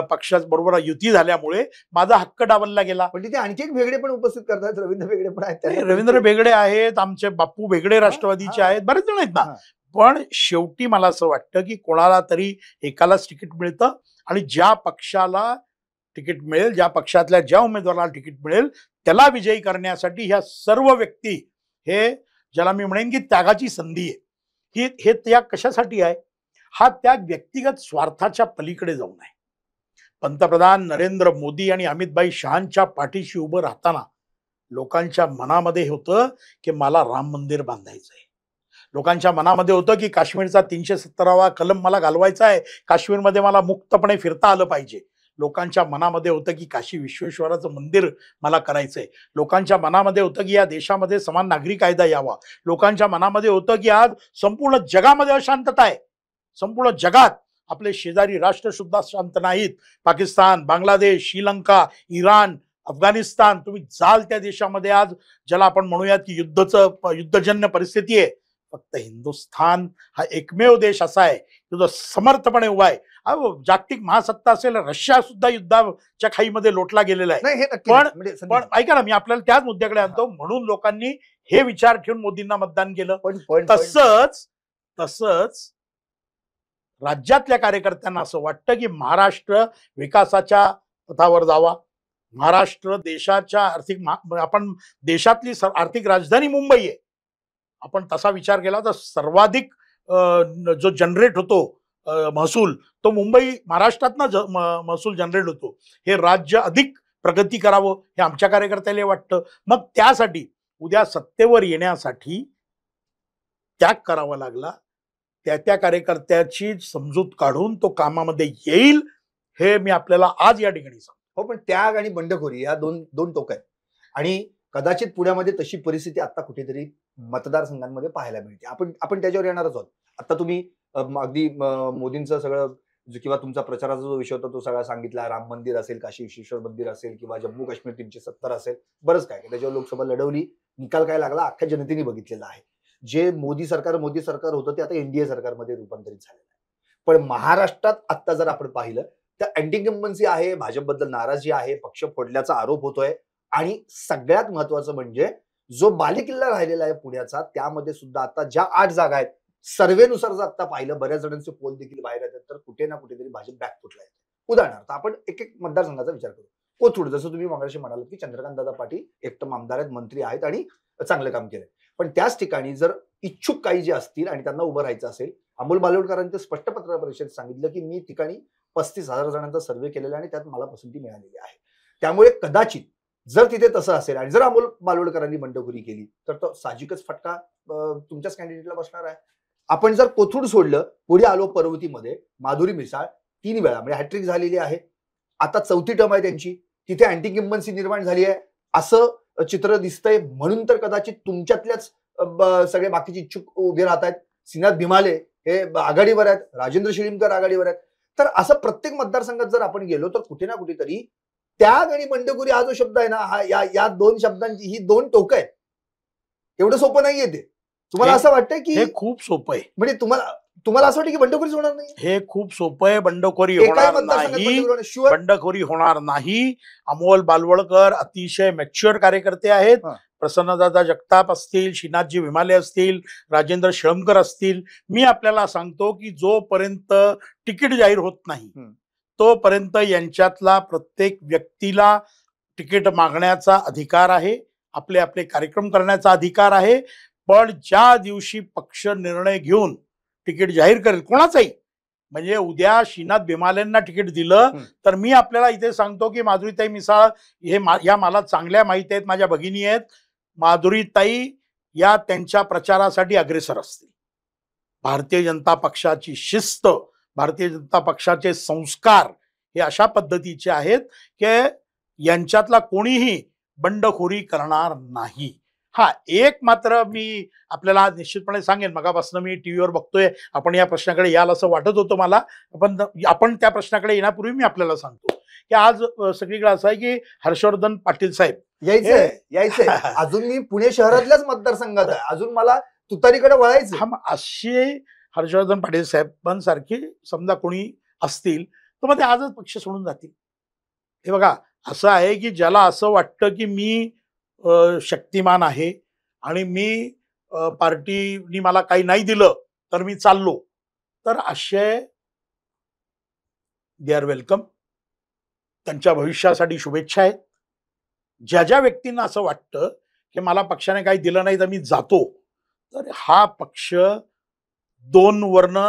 Speaker 2: पक्षाबरोबर युती झाल्यामुळे माझा हक्क डावलला गेला.
Speaker 3: पण तिथे आणखी एक वेगळे पण उपस्थित करतात, रवींद्र वेगळे पण आहेत.
Speaker 2: रवींद्र बेगडे आहेत, आमचे बापू बेगडे राष्ट्रवादीचे आहेत, बरेच जण आहेत ना. पण शेवटी मला असं वाटतं की कोणाला तरी एकालाच तिकीट मिळतं, आणि ज्या पक्षाला तिकीट मिळेल, ज्या पक्षातल्या ज्या उमेदवाराला तिकीट मिळेल त्याला विजयी करण्यासाठी ह्या सर्व व्यक्ती, हे ज्याला मी म्हणेन की त्यागाची संधी आहे, हे त्याग कशासाठी आहे? हा त्याग व्यक्तिगत स्वार्थाच्या पलीकडे जाऊन आहे. पंतप्रधान नरेंद्र मोदी आणि अमितभाई शहांच्या पाठीशी उभं राहताना लोकांच्या मनामध्ये होतं की मला राम मंदिर बांधायचंय. लोकांच्या मनामध्ये होतं की काश्मीरचा 370वा कलम मला घालवायचा आहे, काश्मीरमध्ये मला मुक्तपणे फिरता आलं पाहिजे. लोकांच्या मनामध्ये होतं की काशी विश्वेश्वराचं मंदिर मला करायचंय. लोकांच्या मनामध्ये होतं की या देशामध्ये समान नागरी कायदा यावा. लोकांच्या मनामध्ये होतं की आज संपूर्ण जगामध्ये अशांतता आहे, संपूर्ण जगात आपले शेजारी राष्ट्र सुद्धा शांत नाहीत. पाकिस्तान, बांगलादेश, श्रीलंका, इराण, अफगाणिस्तान, तुम्ही जाल त्या देशामध्ये आज ज्याला आपण म्हणूयात की युद्धजन्य परिस्थिती आहे. फक्त हिंदुस्थान हा एकमेव देश असा आहे की जो समर्थपणे उभा आहे. जागतिक महासत्ता असेल, रशिया सुद्धा युद्धाच्या खाईमध्ये लोटला गेलेला आहे. पण ऐका ना, मी आपल्याला त्याच मुद्द्याकडे आणतो. म्हणून लोकांनी हे विचार ठेवून मोदींना मतदान केलं. तसंच राज्यातल्या कार्यकर्त्यांना असं वाटतं की महाराष्ट्र विकासाच्या पथावर जावा. महाराष्ट्र देशाच्या आपण देशातली आर्थिक राजधानी मुंबई आहे. आपण तसा विचार केला तर सर्वाधिक जो जनरेट होतो महसूल, तो महाराष्ट्रातनं महसूल जनरेट होतो. हे राज्य अधिक प्रगती करावं हे आमच्या कार्यकर्त्याला वाटतं. मग त्यासाठी उद्या सत्तेवर येण्यासाठी त्याग करावा लागला. त्या कार्यकर्त्याची समजूत काढून तो कामामध्ये येईल, हे मी आपल्याला आज या ठिकाणी सांगतो.
Speaker 3: हो, पण त्याग आणि बंडखोरी या दोन टोक आहेत, आणि कदाचित पुण्यामध्ये तशी परिस्थिती आता कुठेतरी मतदारसंघांमध्ये पाहायला मिळते. आपण त्याच्यावर येणारच आहोत. आता तुम्ही अगदी मोदींचं सगळं किंवा तुमचा प्रचाराचा जो विषय होता तो सगळा सांगितला. राम मंदिर असेल, काशी विश्वेश्वर मंदिर असेल, किंवा जम्मू काश्मीर 370 असेल, बरंच काय त्याच्यावर लोकसभा लढवली. निकाल काय लागला अख्ख्या जनतेने बघितलेला आहे. जे मोदी सरकार होतं ते आता एनडीए सरकारमध्ये रूपांतरित झालेलं आहे. पण महाराष्ट्रात आता जर आपण पाहिलं तर अँटी इन्कम्बन्सी आहे, भाजपबद्दल नाराजी आहे, पक्ष फोडल्याचा आरोप होतोय, आणि सगळ्यात महत्वाचं म्हणजे जो बालेकिल्ला राहिलेला आहे पुण्याचा, त्यामध्ये सुद्धा आता ज्या 8 जागा आहेत, सर्वेनुसार जर आता पाहिलं, बऱ्याच जणांचे पोल देखील बाहेर येतात, तर कुठे ना कुठेतरी भाजप बॅकफुटला आहे. उदाहरणार्थ आपण एक मतदारसंघाचा विचार करू. कोथरूड, जसं तुम्ही मगाशी म्हणालात की चंद्रकांत दादा पाटील एकदम आमदार आहेत, मंत्री आहेत आणि चांगलं काम केलंय. पण त्याच ठिकाणी जर इच्छुक काही जे असतील आणि त्यांना उभं राहायचं असेल, अमोल बालवडकरांचं स्पष्ट पत्रकार परिषदेत सांगितलं की मी ठिकाणी 35,000 जणांचा सर्व्हे केलेला आणि त्यात मला पसंती मिळालेली आहे. त्यामुळे कदाचित जर तिथे तसं असेल आणि जर अमोल बालवडकरांनी बंडखोरी केली तर तो साहजिकच फटका तुमच्याच कॅन्डिडेटला बसणार आहे. आपण जर कोथरूड सोडलं, पुढे आलो पर्वतीमध्ये, माधुरी मिसाळ 3 वेळा म्हणजे हॅट्रिक झालेली आहे. आता 4थी टर्म आहे त्यांची. तिथे अँटी इन्कम्बन्सी निर्माण झाली आहे असं चित्र दिसतंय. म्हणून तर कदाचित तुमच्यातल्याच सगळे बाकीचे इच्छुक उभे राहत आहेत. श्रीनाथ भिमाले हे आघाडीवर आहेत, राजेंद्र शिळीमकर आघाडीवर आहेत. तर असं प्रत्येक मतदारसंघात जर आपण गेलो तर कुठे ना कुठेतरी त्याग आणि बंडखोरी हा जो शब्द आहे ना, या 2 शब्दांची ही 2 टोकं आहेत. एवढं सोपं नाहीये ते. तुम्हाला असं वाटतंय की
Speaker 2: हे खूप सोपं आहे?
Speaker 3: म्हणजे तुम्हाला असं वाटतं की बंडखोरीच होणार नाही?
Speaker 2: हे खूप सोपं आहे. बंडखोरी होणार नाही, बंडखोरी होणार नाही. अमोल बालवडकर अतिशय मॅच्युअर कार्यकर्ते आहेत. प्रसन्नदादा जगताप असतील, श्रीनाथजी विमाले असतील, राजेंद्र शिळमकर असतील. मी आपल्याला सांगतो की जोपर्यंत तिकीट जाहीर होत नाही तोपर्यंत यांच्यातला प्रत्येक व्यक्तीला तिकीट मागण्याचा अधिकार आहे, आपले आपले कार्यक्रम करण्याचा अधिकार आहे. पण ज्या दिवशी पक्ष निर्णय घेऊन तिकीट जाहीर करेल कोणाचाही, म्हणजे उद्या श्रीनाथ भीमालेंना तिकीट दिलं तर मी आपल्याला इथे सांगतो की माधुरीताई मिसाळ या मला चांगल्या माहिती आहेत, माझ्या भगिनी आहेत, माधुरीताई या त्यांच्या प्रचारासाठी अग्रेसर असतील. भारतीय जनता पक्षाची शिस्त, भारतीय जनता पक्षाचे संस्कार हे अशा पद्धतीचे आहेत की यांच्यातला कोणीही बंडखोरी करणार नाही. हा एक मात्र मी आपल्याला निश्चितपणे सांगेन, मगापासून मी टीव्हीवर बघतोय आपण या प्रश्नाकडे याल असं वाटत होतं मला, आपण त्या प्रश्नाकडे येण्यापूर्वी मी आपल्याला सांगतो की आज सगळीकडे असं आहे की हर्षवर्धन पाटील साहेब
Speaker 3: यायचंय अजून मी पुणे शहरातल्याच मतदारसंघात आहे, अजून मला तुतारीकडे वळायचं.
Speaker 2: हा, असे हर्षवर्धन पाटील साहेबांसारखे समजा कोणी असतील तर मग ते आजच पक्ष सोडून जातील. हे बघा, असं आहे की ज्याला असं वाटतं की मी शक्तिमान आहे आणि मी पार्टीनी मला काही नाही दिलं तर मी चाललो, तर असे दे आर वेलकम. त्यांच्या भविष्यासाठी शुभेच्छा आहेत. ज्या ज्या व्यक्तींना असं वाटतं की मला पक्षाने काही दिलं नाही तर मी जातो, तर हा पक्ष 2 वर्ण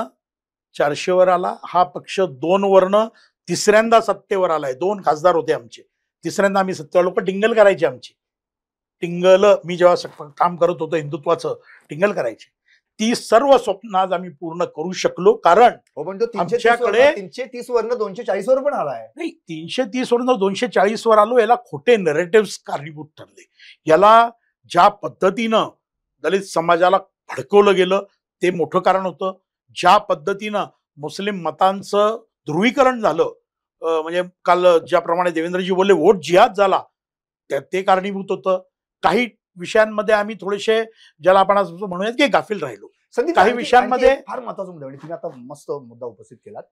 Speaker 2: 400 वर आला. हा पक्ष 2 वर्ण तिसऱ्यांदा सत्तेवर आलाय. 2 खासदार होते आमचे, तिसऱ्यांदा आम्ही सत्तेवर. लोक टिंगल करायचे आमची, टिंगल मी जेव्हा काम करत होतो हिंदुत्वाचं, टिंगल करायचे. ती सर्व स्वप्न आज आम्ही पूर्ण करू शकलो, कारण
Speaker 3: आमच्याकडे 330 वर्ण 240 वर पण आलाय.
Speaker 2: नाही, 330 वरून 240 वर आलो, याला खोटे नरेटिव्ह कारणीभूत ठरले. याला ज्या पद्धतीनं दलित समाजाला भडकवलं गेलं ते मोठं कारण होतं. ज्या पद्धतीनं मुस्लिम मतांचं ध्रुवीकरण झालं, म्हणजे काल ज्याप्रमाणे देवेंद्रजी बोलले वोट जिहाद झाला, ते कारणीभूत होतं. काही विषयांमध्ये आम्ही थोडेसे, ज्याला आपण असं म्हणूयात की गाफील राहिलो. काही विषयांमध्ये
Speaker 3: फार महत्वाचा मुद्दा, तुम्ही आता मस्त मुद्दा उपस्थित केलात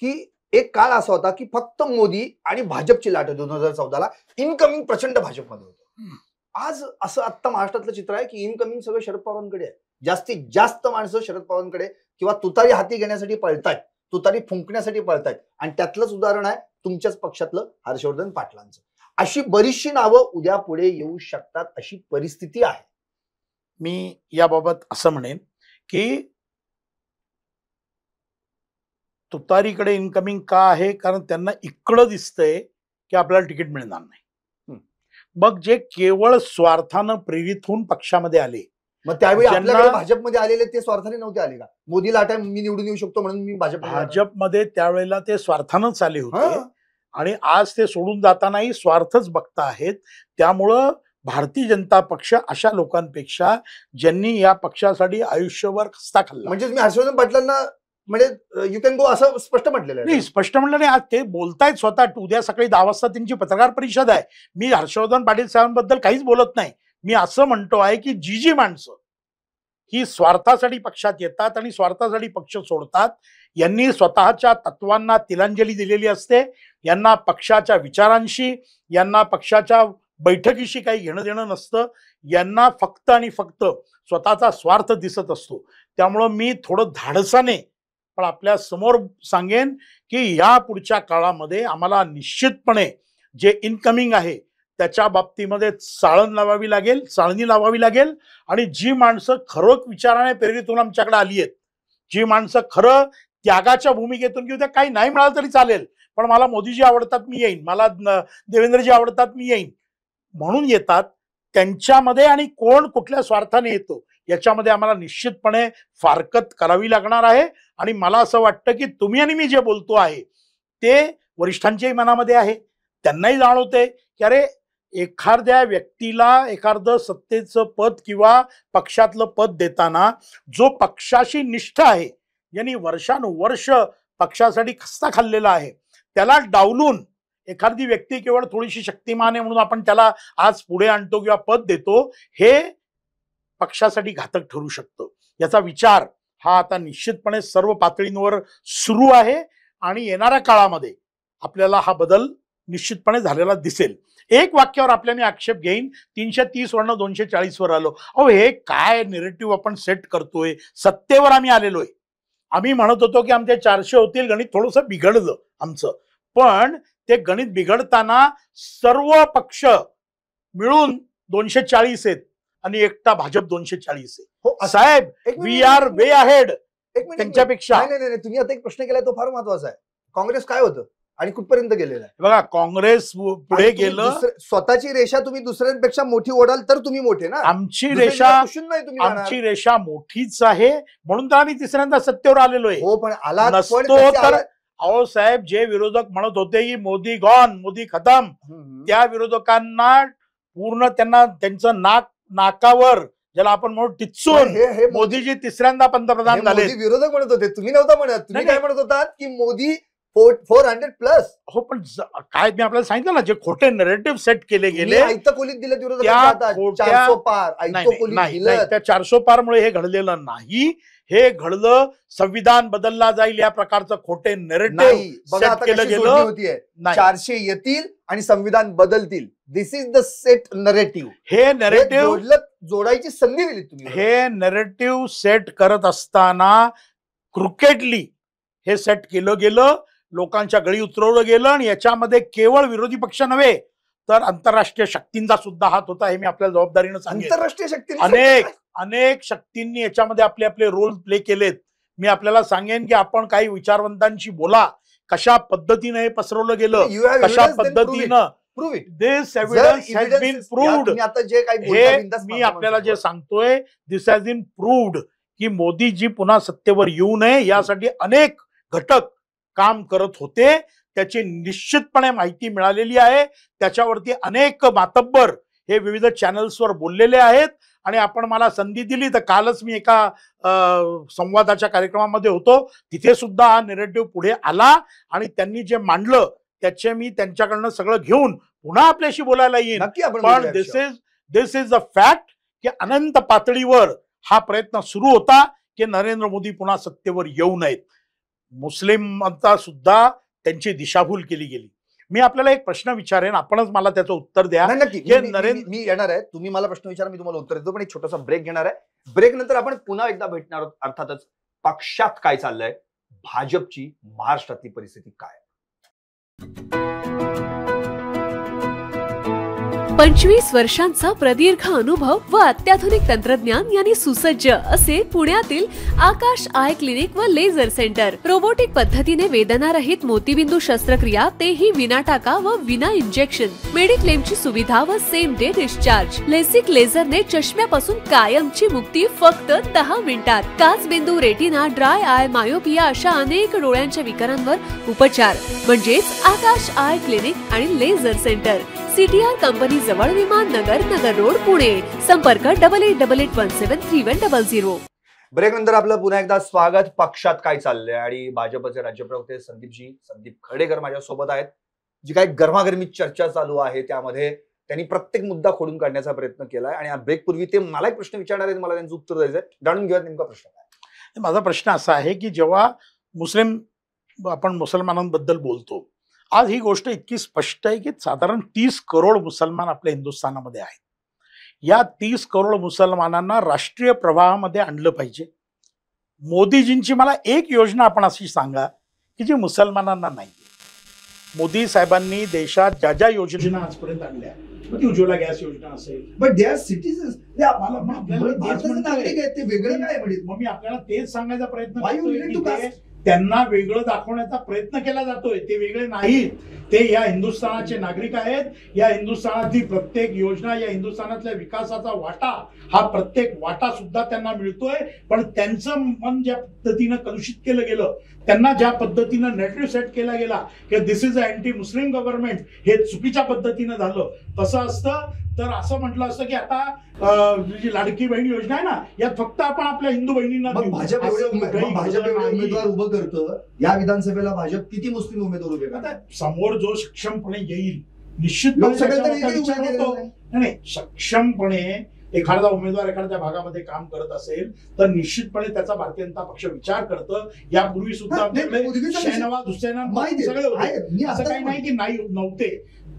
Speaker 3: की एक काळ असा होता की फक्त मोदी आणि भाजपची लाट 2014ला इनकमिंग प्रचंड भाजपमध्ये होतं. आज असं आता महाराष्ट्रातलं चित्र आहे की इनकमिंग सगळं शरद पवारांकडे आहे. जास्तीत जास्त माणसं शरद पवारांकडे किंवा तुतारी हाती घेण्यासाठी पळतायत, तुतारी फुंकण्यासाठी पळतायत. आणि त्यातलंच उदाहरण आहे तुमच्याच पक्षातलं हर्षवर्धन पाटलांचं. अशी बरीचशी नावं उद्या पुढे येऊ शकतात, अशी परिस्थिती आहे.
Speaker 2: मी याबाबत असं म्हणेन की तुतारीकडे इनकमिंग का आहे, कारण त्यांना इकडं दिसतंय की आपल्याला तिकीट मिळणार नाही. मग जे केवळ स्वार्थानं प्रेरित होऊन पक्षामध्ये आले,
Speaker 3: मग त्यावेळी आपल्याकडे भाजपमध्ये आलेले ते स्वार्थाने नव्हते आले का? मोदी लाटा मी निवडून येऊ शकतो म्हणून मी
Speaker 2: भाजपमध्ये त्यावेळेला ते स्वार्थानंच आले होते आणि आज ते सोडून जातानाही स्वार्थच बघता आहेत. त्यामुळं भारतीय जनता पक्ष अशा लोकांपेक्षा ज्यांनी या पक्षासाठी आयुष्यभर खस्ता खाल्ला,
Speaker 3: म्हणजे तुम्ही हर्षवर्धन पाटलांना म्हणजे यू कॅन गो असं स्पष्ट म्हटलेलं आहे?
Speaker 2: नाही, स्पष्ट म्हटलं नाही. आज ते बोलतायत स्वतः. उद्या सकाळी 10 वाजता त्यांची पत्रकार परिषद आहे. मी हर्षवर्धन पाटील साहेबांबद्दल काहीच बोलत नाही. मी असं म्हणतो आहे की जी माणसं ही स्वार्थासाठी पक्षात येतात आणि स्वार्थासाठी पक्ष सोडतात, यांनी स्वतःच्या तत्वांना तिलांजली दिलेली असते. यांना पक्षाच्या विचारांशी, यांना पक्षाच्या बैठकीशी काही घेणं देणं नसतं. यांना फक्त आणि फक्त स्वतःचा स्वार्थ दिसत असतो. त्यामुळं मी थोडं धाडसाने पण आपल्या समोर सांगेन की या पुढच्या काळामध्ये आम्हाला निश्चितपणे जे इनकमिंग आहे त्याच्या बाबतीमध्ये चाळणी लावावी लागेल. आणि जी माणसं खरं विचाराने प्रेरित होऊन आमच्याकडे आली आहेत, जी माणसं खरं त्यागाच्या भूमिकेतून, की उद्या काही नाही मिळालं तरी चालेल पण मला मोदीजी आवडतात मी येईन, मला देवेंद्रजी आवडतात मी येईन म्हणून येतात, त्यांच्यामध्ये आणि कोण कुठल्या स्वार्थाने येतो याच्यामध्ये आम्हाला निश्चितपणे फारकत करावी लागणार आहे. आणि मला असं वाटतं की तुम्ही आणि मी जे बोलतो आहे ते वरिष्ठांच्याही मनामध्ये आहे. त्यांनाही जाणवते की अरे, एखाद्या व्यक्तीला एखादं सत्तेचं पद किंवा पक्षातलं पद देताना जो पक्षाशी निष्ठ आहे, यांनी वर्षानुवर्ष पक्षासाठी खस्ता खाल्लेला आहे, त्याला डावलून एखादी व्यक्ती केवळ थोडीशी शक्तिमान आहे म्हणून आपण त्याला आज पुढे आणतो किंवा पद देतो, हे पक्षासाठी घातक ठरू शकतं. याचा विचार हा आता निश्चितपणे सर्व पातळींवर सुरू आहे आणि येणाऱ्या काळामध्ये आपल्याला हा बदल निश्चितपणे झालेला दिसेल. एक वाक्यावर आपल्या मी आक्षेप घेईन, 330 वरनं 240 वर आलो. अहो, हे काय नेरेटिव्ह आपण सेट करतोय? सत्तेवर आम्ही आलेलोय. आम्ही म्हणत होतो की आमचे 400 होतील, गणित थोडंसं बिघडलं आमचं. पण ते गणित बिघडताना सर्व पक्ष मिळून 240 आहेत आणि एकटा भाजप 240 आहे.
Speaker 3: हो,
Speaker 2: साहेब, वी आर वे अहेड त्यांच्यापेक्षा.
Speaker 3: नाही, तुम्ही आता एक प्रश्न केलाय तो फार महत्वाचा आहे. काँग्रेस काय होतं आणि कुठपर्यंत गेलेलं आहे?
Speaker 2: बघा, काँग्रेस पुढे गेलं.
Speaker 3: स्वतःची रेषा तुम्ही दुसऱ्यांपेक्षा मोठी ओढाल तर तुम्ही मोठे ना.
Speaker 2: आमची रेषा मोठीच आहे, म्हणून तर आम्ही तिसऱ्यांदा सत्तेवर आलेलो आहे.
Speaker 3: हो, पण आला
Speaker 2: नसतो तर अहो साहेब, जे विरोधक म्हणत होते की मोदी गॉन, मोदी खतम, त्या विरोधकांना पूर्ण त्यांचं नाकावर, ज्याला आपण म्हणू टिचून, मोदीजी तिसऱ्यांदा पंतप्रधान झाले.
Speaker 3: विरोधक म्हणत होते, तुम्ही नव्हता म्हणत. तुम्ही काय म्हणत होतात की मोदी 400+.
Speaker 2: हो, पण काय मी आपल्याला सांगितलं ना, जे खोटे नरेटिव्ह सेट केले गेले,
Speaker 3: खोलीत दिले विरोधक.
Speaker 2: 400 पारमुळे हे घडलेलं नाही. हे घडलं संविधान बदलला जाईल या प्रकारचं खोटे नरेटिव्ह सेट केलं गेलं.
Speaker 3: 400 येतील आणि संविधान बदलतील. दिस इज द सेट नरेटिव्ह.
Speaker 2: हे नरेटिव्ह
Speaker 3: जोडायची संधी दिली तुम्ही.
Speaker 2: हे नरेटिव्ह सेट करत असताना क्रिकेटली हे सेट केलं गेलं, लोकांच्या गळी उतरवलं गेलं, आणि याच्यामध्ये केवळ विरोधी पक्ष नव्हे तर आंतरराष्ट्रीय शक्तींचा सुद्धा हात होता. हे मी आपल्या जबाबदारीनं सांगेन.
Speaker 3: आंतरराष्ट्रीय शक्ती
Speaker 2: अनेक शक्तींनी याच्यामध्ये आपले आपले रोल प्ले केलेत. मी आपल्याला सांगेन की आपण काही विचारवंतांशी बोला, कशा पद्धतीने हे पसरवलं गेलं, कशा पद्धतीनं दिस एव्हिडन्स हॅज बीन प्रूव्ड. हे मी आपल्याला जे सांगतोय, दिस हॅज बीन प्रूव्ड की मोदीजी पुन्हा सत्तेवर येऊ नये यासाठी अनेक घटक काम करत होते. त्याची निश्चितपणे माहिती मिळालेली आहे. त्याच्यावरती अनेक मातब्बर हे विविध चॅनल्सवर बोललेले आहेत. आणि आपण मला संधी दिली तर कालच मी एका संवादाच्या कार्यक्रमामध्ये होतो, तिथे सुद्धा हा नरेटिव्ह पुढे आला आणि त्यांनी जे मांडलं त्याचे मी त्यांच्याकडनं सगळं घेऊन पुन्हा आपल्याशी बोलायला येईन. पण दिस इज अ फॅक्ट की अनंत पातळीवर हा प्रयत्न सुरू होता की नरेंद्र मोदी पुन्हा सत्तेवर येऊ नयेत. मुस्लिमांचा सुद्धा त्यांची दिशाभूल केली गेली. मी आपल्याला एक प्रश्न विचारेन, आपणच मला त्याचं उत्तर द्या.
Speaker 3: मी येणार आहे, तुम्ही मला प्रश्न विचारा, मी तुम्हाला उत्तर देतो. पण एक छोटासा ब्रेक घेणार आहे. ब्रेक नंतर आपण पुन्हा एकदा भेटणार आहोत. अर्थातच पक्षात काय चाललंय, भाजपची महाराष्ट्रातली परिस्थिती काय.
Speaker 4: 25 वर्षांचा प्रदीर्घ अनुभव व अत्याधुनिक तंत्रज्ञान यांनी सुसज्ज असे पुण्यातील आकाश आय क्लिनिक व लेझर सेंटर. रोबोटिक पद्धतीने वेदनारहित मोतीबिंदू शस्त्रक्रिया, तेही विना टाका व विना इंजेक्शन. मेडिक्लेमची सुविधा व सेम डे डिस्चार्ज. लेसिक लेझरने चष्म्यापासून कायमची मुक्ती फक्त 10 मिनिटात. काचबिंदू, रेटिना, ड्राय आय, मायोपिया अशा अनेक डोळ्यांच्या विकारांवर उपचार म्हणजेच आकाश आय क्लिनिक आणि लेझर सेंटर. CTR कंपनी जवळ, विमान नगर, नगर रोड, पुणे. संपर्क 8888173100.
Speaker 3: ब्रेक नंतर आपलं पुन्हा एकदा स्वागत. पक्षात काय चाललंय आणि भाजपचे राज्य प्रवक्ते संदीप खर्डेकर माझ्या सोबत आहेत. जी काही गरमागरमी चर्चा चालू आहे त्यामध्ये त्यांनी प्रत्येक मुद्दा खोडून काढण्याचा प्रयत्न केलाय. आणि ब्रेक पूर्वी ते मला एक प्रश्न विचारणार आहेत, मला त्यांचं उत्तर द्यायचंय. जाणून घेऊयात नेमका प्रश्न काय.
Speaker 2: माझा प्रश्न असा आहे की जेव्हा आपण मुसलमानांबद्दल बोलतो, आज ही गोष्ट इतकी स्पष्ट आहे की साधारण 30 करोड मुसलमान आपल्या हिंदुस्थानामध्ये आहेत. या 30 करोड मुसलमानांना राष्ट्रीय प्रवाहामध्ये आणलं पाहिजे. मोदीजींची मला एक योजना आपण अशी सांगा की जी मुसलमानांना नाही. मोदी साहेबांनी देशात ज्या ज्या योजना आजपर्यंत आणल्या, ती उज्ज्वला गॅस योजना असेल,
Speaker 1: बट दे आर सिटीजन्स, ते नागरिक आहेत, ते वेगळं काय म्हणजे.
Speaker 2: मग मी आपल्याला तेच सांगायचा प्रयत्न करतोय, त्यांना वेगळं दाखवण्याचा प्रयत्न केला जातोय. ते वेगळे नाहीत, ते या हिंदुस्थानाचे नागरिक आहेत. या हिंदुस्थानातली प्रत्येक योजना, या हिंदुस्थानातल्या विकासाचा वाटा, हा प्रत्येक वाटा सुद्धा त्यांना मिळतोय. पण त्यांचं मन ज्या पद्धतीनं कलुषित केलं गेलं, त्यांना ज्या पद्धतीनं नेरेटिव्ह सेट केला गेला की this is a anti Muslim government, हे चुकीच्या पद्धतीनं झालं. तसं असतं तर असं म्हटलं असतं की आता जी लाडकी बहीण योजना आहे ना, यात फक्त आपण आपल्या हिंदू बहिणींना
Speaker 1: भाजप उमेदवार उभं करतं. या विधानसभेला भाजप किती मुस्लिम उमेदवार उभे करतात?
Speaker 2: समोर जो सक्षमपणे येईल निश्चितपणे सक्षमपणे एखादा उमेदवार एखाद्या भागामध्ये काम करत असेल तर निश्चितपणे त्याचा भारतीय जनता पक्ष विचार करतं. यापूर्वी सुद्धा शहनवाज हुसेन सगळे होते, असं काही नाही की नाही नव्हते.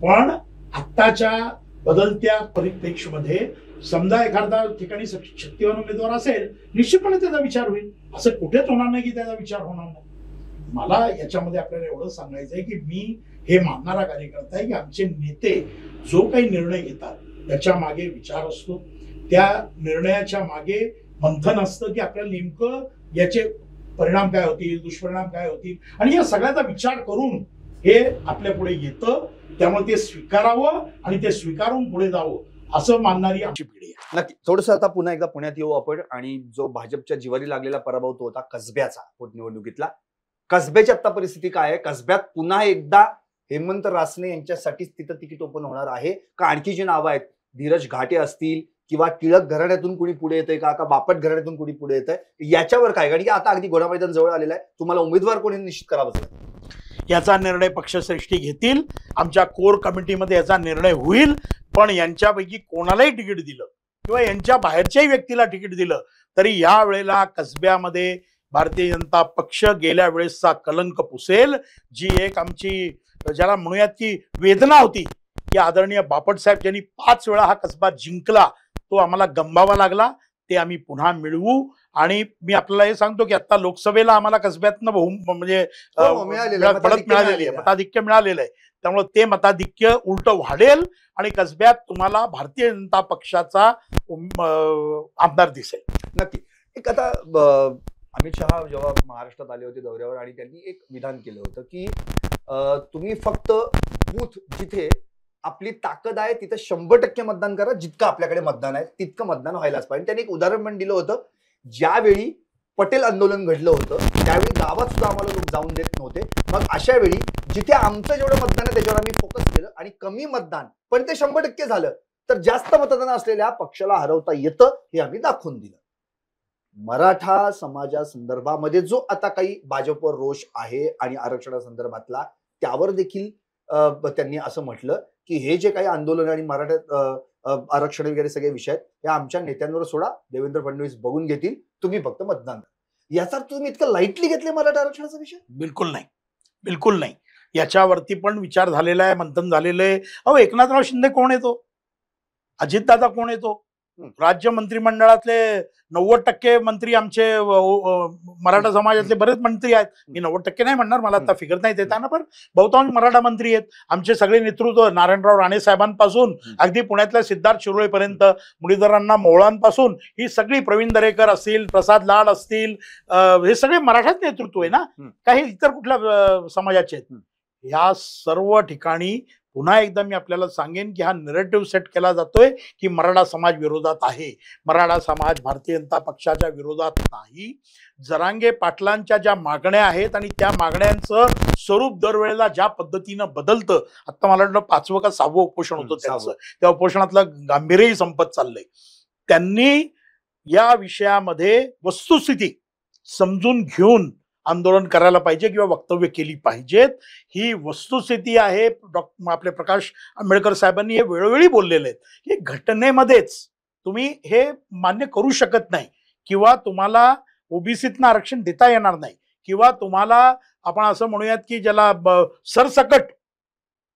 Speaker 2: पण आत्ताच्या बदलत्या परिप्रेक्षमध्ये समजा एखादा ठिकाणी शक्तिवान उमेदवार असेल, निश्चितपणे त्याचा विचार होईल. असं कुठेच होणार नाही की त्याचा विचार होणार नाही. मला याच्यामध्ये आपल्याला एवढं सांगायचं आहे की मी हे मानणारा कार्यकर्ता आहे की आमचे नेते जो काही निर्णय घेतात त्याच्या मागे विचार असतो, त्या निर्णयाच्या मागे मंथन असतं की आपल्याला नेमकं याचे परिणाम काय होतील, दुष्परिणाम काय होतील, आणि या सगळ्याचा विचार करून हे आपल्या पुढे येतं. त्यामुळे ते स्वीकारावं आणि ते स्वीकारून पुढे जावं असं मानणारी आमची पिढी आहे.
Speaker 3: नक्की. थोडस आता पुन्हा एकदा पुण्यात येऊ आपण, आणि जो भाजपच्या जिवारी लागलेला पराभव तो होता कसब्याचा पोटनिवडणुकीतला. कसब्याची आता परिस्थिती काय आहे? कसब्यात पुन्हा एकदा हेमंत रासने यांच्यासाठीच तिथं तिकीट ओपन होणार आहे का आणखी जी नावं आहेत, धीरज घाटे असतील किंवा टिळक घराण्यातून कुणी पुढे येतंय का बापट घराण्यातून कुणी पुढे येतंय, याच्यावर काय? कारण की आता अगदी घोडा मैदान जवळ आलेलं आहे. तुम्हाला उमेदवार कोणी निश्चित करावं लागेल
Speaker 2: याचा निर्णय पक्षश्रेष्ठी घेतील. आमच्या कोर कमिटीमध्ये याचा निर्णय होईल. पण यांच्यापैकी कोणालाही तिकीट दिलं किंवा यांच्या बाहेरच्याही व्यक्तीला तिकीट दिलं तरी या वेळेला कसब्यामध्ये भारतीय जनता पक्ष गेल्या वेळेसचा कलंक पुसेल. जी एक आमची ज्याला म्हणूयात की वेदना होती की आदरणीय बापट साहेब ज्यांनी 5 वेळा हा कसबा जिंकला, तो आम्हाला गमवावा लागला. ते आम्ही पुन्हा मिळवू. आणि मी आपल्याला हे सांगतो की आता लोकसभेला आम्हाला कसब्यातनं म्हणजे मताधिक्य मिळालेलं आहे. त्यामुळे ते मताधिक्य उलट वाढेल आणि कसब्यात तुम्हाला भारतीय जनता पक्षाचा आमदार दिसेल.
Speaker 3: नक्की. एक आता अमित शहा जेव्हा महाराष्ट्रात आले होते दौऱ्यावर, आणि त्यांनी एक विधान केलं होतं की तुम्ही फक्त बूथ जिथे आपली ताकद आहे तिथे 100% मतदान करा, जितकं आपल्याकडे मतदान आहे तितकं मतदान व्हायलाच पाहिजे. त्यांनी एक उदाहरण पण दिलं होतं, ज्यावेळी पटेल आंदोलन घडलं होतं त्यावेळी गावात सुद्धा आम्हाला लोक जाऊन देत नव्हते. मग अशा वेळी जिथे आमचं जेवढं मतदान आहे त्याच्यावर आम्ही फोकस केलं आणि कमी मतदान पण ते 100% झालं, तर जास्त मतदान असलेल्या पक्षाला हरवता येतं हे आम्ही दाखवून दिलं. मराठा समाजासंदर्भामध्ये जो आता काही भाजपवर रोष आहे आणि आरक्षणासंदर्भातला, त्यावर देखील त्यांनी असं म्हटलं की हे जे काही आंदोलन आणि मराठा आरक्षण वगैरे सगळे विषय आहेत हे आमच्या नेत्यांवर सोडा, देवेंद्र फडणवीस बघून घेतील, तुम्ही फक्त मतदान करा. याचा तुम्ही इतकं लाईटली घेतले मराठा आरक्षणाचा विषय?
Speaker 2: बिलकुल नाही, बिलकुल नाही. याच्यावरती पण विचार झालेला आहे, मंथन झालेलं आहे. अहो, एकनाथराव शिंदे कोण येतो? अजितदादा कोण येतो? राज्य मंत्रिमंडळातले 90% मंत्री आमचे मराठा समाजातले बरेच मंत्री आहेत. मी 90% नाही म्हणणार, मला आता फिगर नाही देता ना, पण बहुतांश मराठा मंत्री आहेत. आमचे सगळे नेतृत्व नारायणराव राणे साहेबांपासून अगदी पुण्यातल्या सिद्धार्थ शिरोळेपर्यंत, मुरलीधरांना मोहळांपासून ही सगळी, प्रवीण दरेकर असतील, प्रसाद लाड असतील, हे सगळे मराठाच नेतृत्व आहे ना, काही इतर कुठल्या समाजाचे आहेत. या सर्व ठिकाणी पुन्हा एकदा मी आपल्याला सांगेन की हा नरेटिव्ह सेट केला जातोय की मराठा समाज विरोधात आहे. मराठा समाज भारतीय जनता पक्षाच्या विरोधात नाही. जरांगे पाटलांच्या ज्या मागण्या आहेत आणि त्या मागण्यांचं स्वरूप दरवेळेला ज्या पद्धतीनं बदलतं, आता मला वाटतं 5वं का 6वं उपोषण होतं त्यांचं, त्या उपोषणातलं गांभीर्यही संपत चाललंय. त्यांनी या विषयामध्ये वस्तुस्थिती समजून घेऊन आंदोलन करायला पाहिजे किंवा वक्तव्य केली पाहिजेत. ही वस्तुस्थिती आहे. आपले प्रकाश आंबेडकर साहेबांनी हे वेळोवेळी बोललेले आहेत की घटनेमध्येच तुम्ही हे मान्य करू शकत नाही किंवा तुम्हाला ओबीसीतनं आरक्षण देता येणार नाही किंवा तुम्हाला आपण असं म्हणूयात की ज्याला सरसकट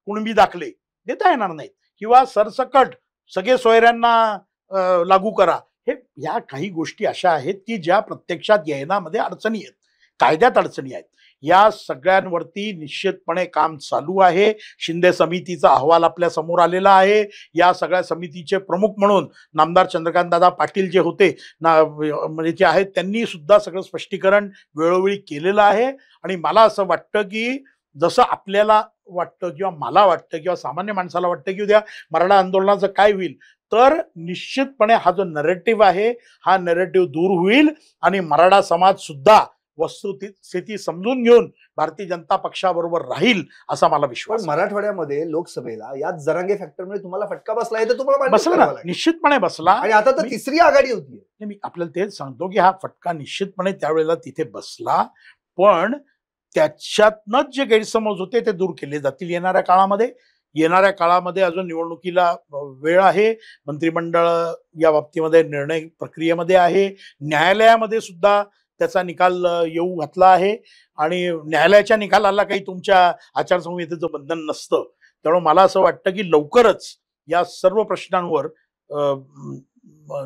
Speaker 2: कुणबी दाखले देता येणार नाहीत किंवा सरसकट सगळे सोयऱ्यांना लागू करा. हे या काही गोष्टी अशा आहेत की ज्या प्रत्यक्षात येण्यामध्ये अडचणी आहेत, कायद्यात अडचणी आहेत. या सगळ्यांवरती निश्चितपणे काम चालू आहे. शिंदे समितीचा अहवाल आपल्या समोर आलेला आहे. या सगळ्या समितीचे प्रमुख म्हणून नामदार चंद्रकांतदादा पाटील जे होते म्हणजे जे आहेत, त्यांनी सुद्धा सगळं स्पष्टीकरण वेळोवेळी केलेलं आहे. आणि मला असं वाटतं की जसं आपल्याला वाटतं किंवा मला वाटतं किंवा सामान्य माणसाला वाटतं की उद्या मराठा आंदोलनाचं काय होईल, तर निश्चितपणे हा जो नरेटिव्ह आहे हा नरेटिव्ह दूर होईल आणि मराठा समाज सुद्धा वस्तुस्थिती समजून घेऊन भारतीय जनता पक्षाबरोबर राहील असा मला विश्वास.
Speaker 3: मराठवाड्यामध्ये लोकसभेला या जरांगे फॅक्टरमुळे तुम्हाला फटका बसला आहे, तर तुम्हाला
Speaker 2: बसला ना, निश्चितपणे बसला. आणि
Speaker 3: आता तर तिसरी आघाडी होती.
Speaker 2: मी आपल्याला तेच सांगतो की हा फटका निश्चितपणे त्यावेळेला तिथे बसला, पण त्याच्यातनच जे गैरसमज होते ते दूर केले जातील येणाऱ्या काळामध्ये. येणाऱ्या काळामध्ये अजून निवडणुकीला वेळ आहे. मंत्रिमंडळ या बाबतीमध्ये निर्णय प्रक्रियेमध्ये आहे. न्यायालयामध्ये सुद्धा त्याचा निकाल येऊ घातला आहे आणि न्यायालयाच्या निकालाला काही तुमच्या आचारसंहितेचं बंधन नसतं. त्यामुळे मला असं वाटतं की लवकरच या सर्व प्रश्नांवर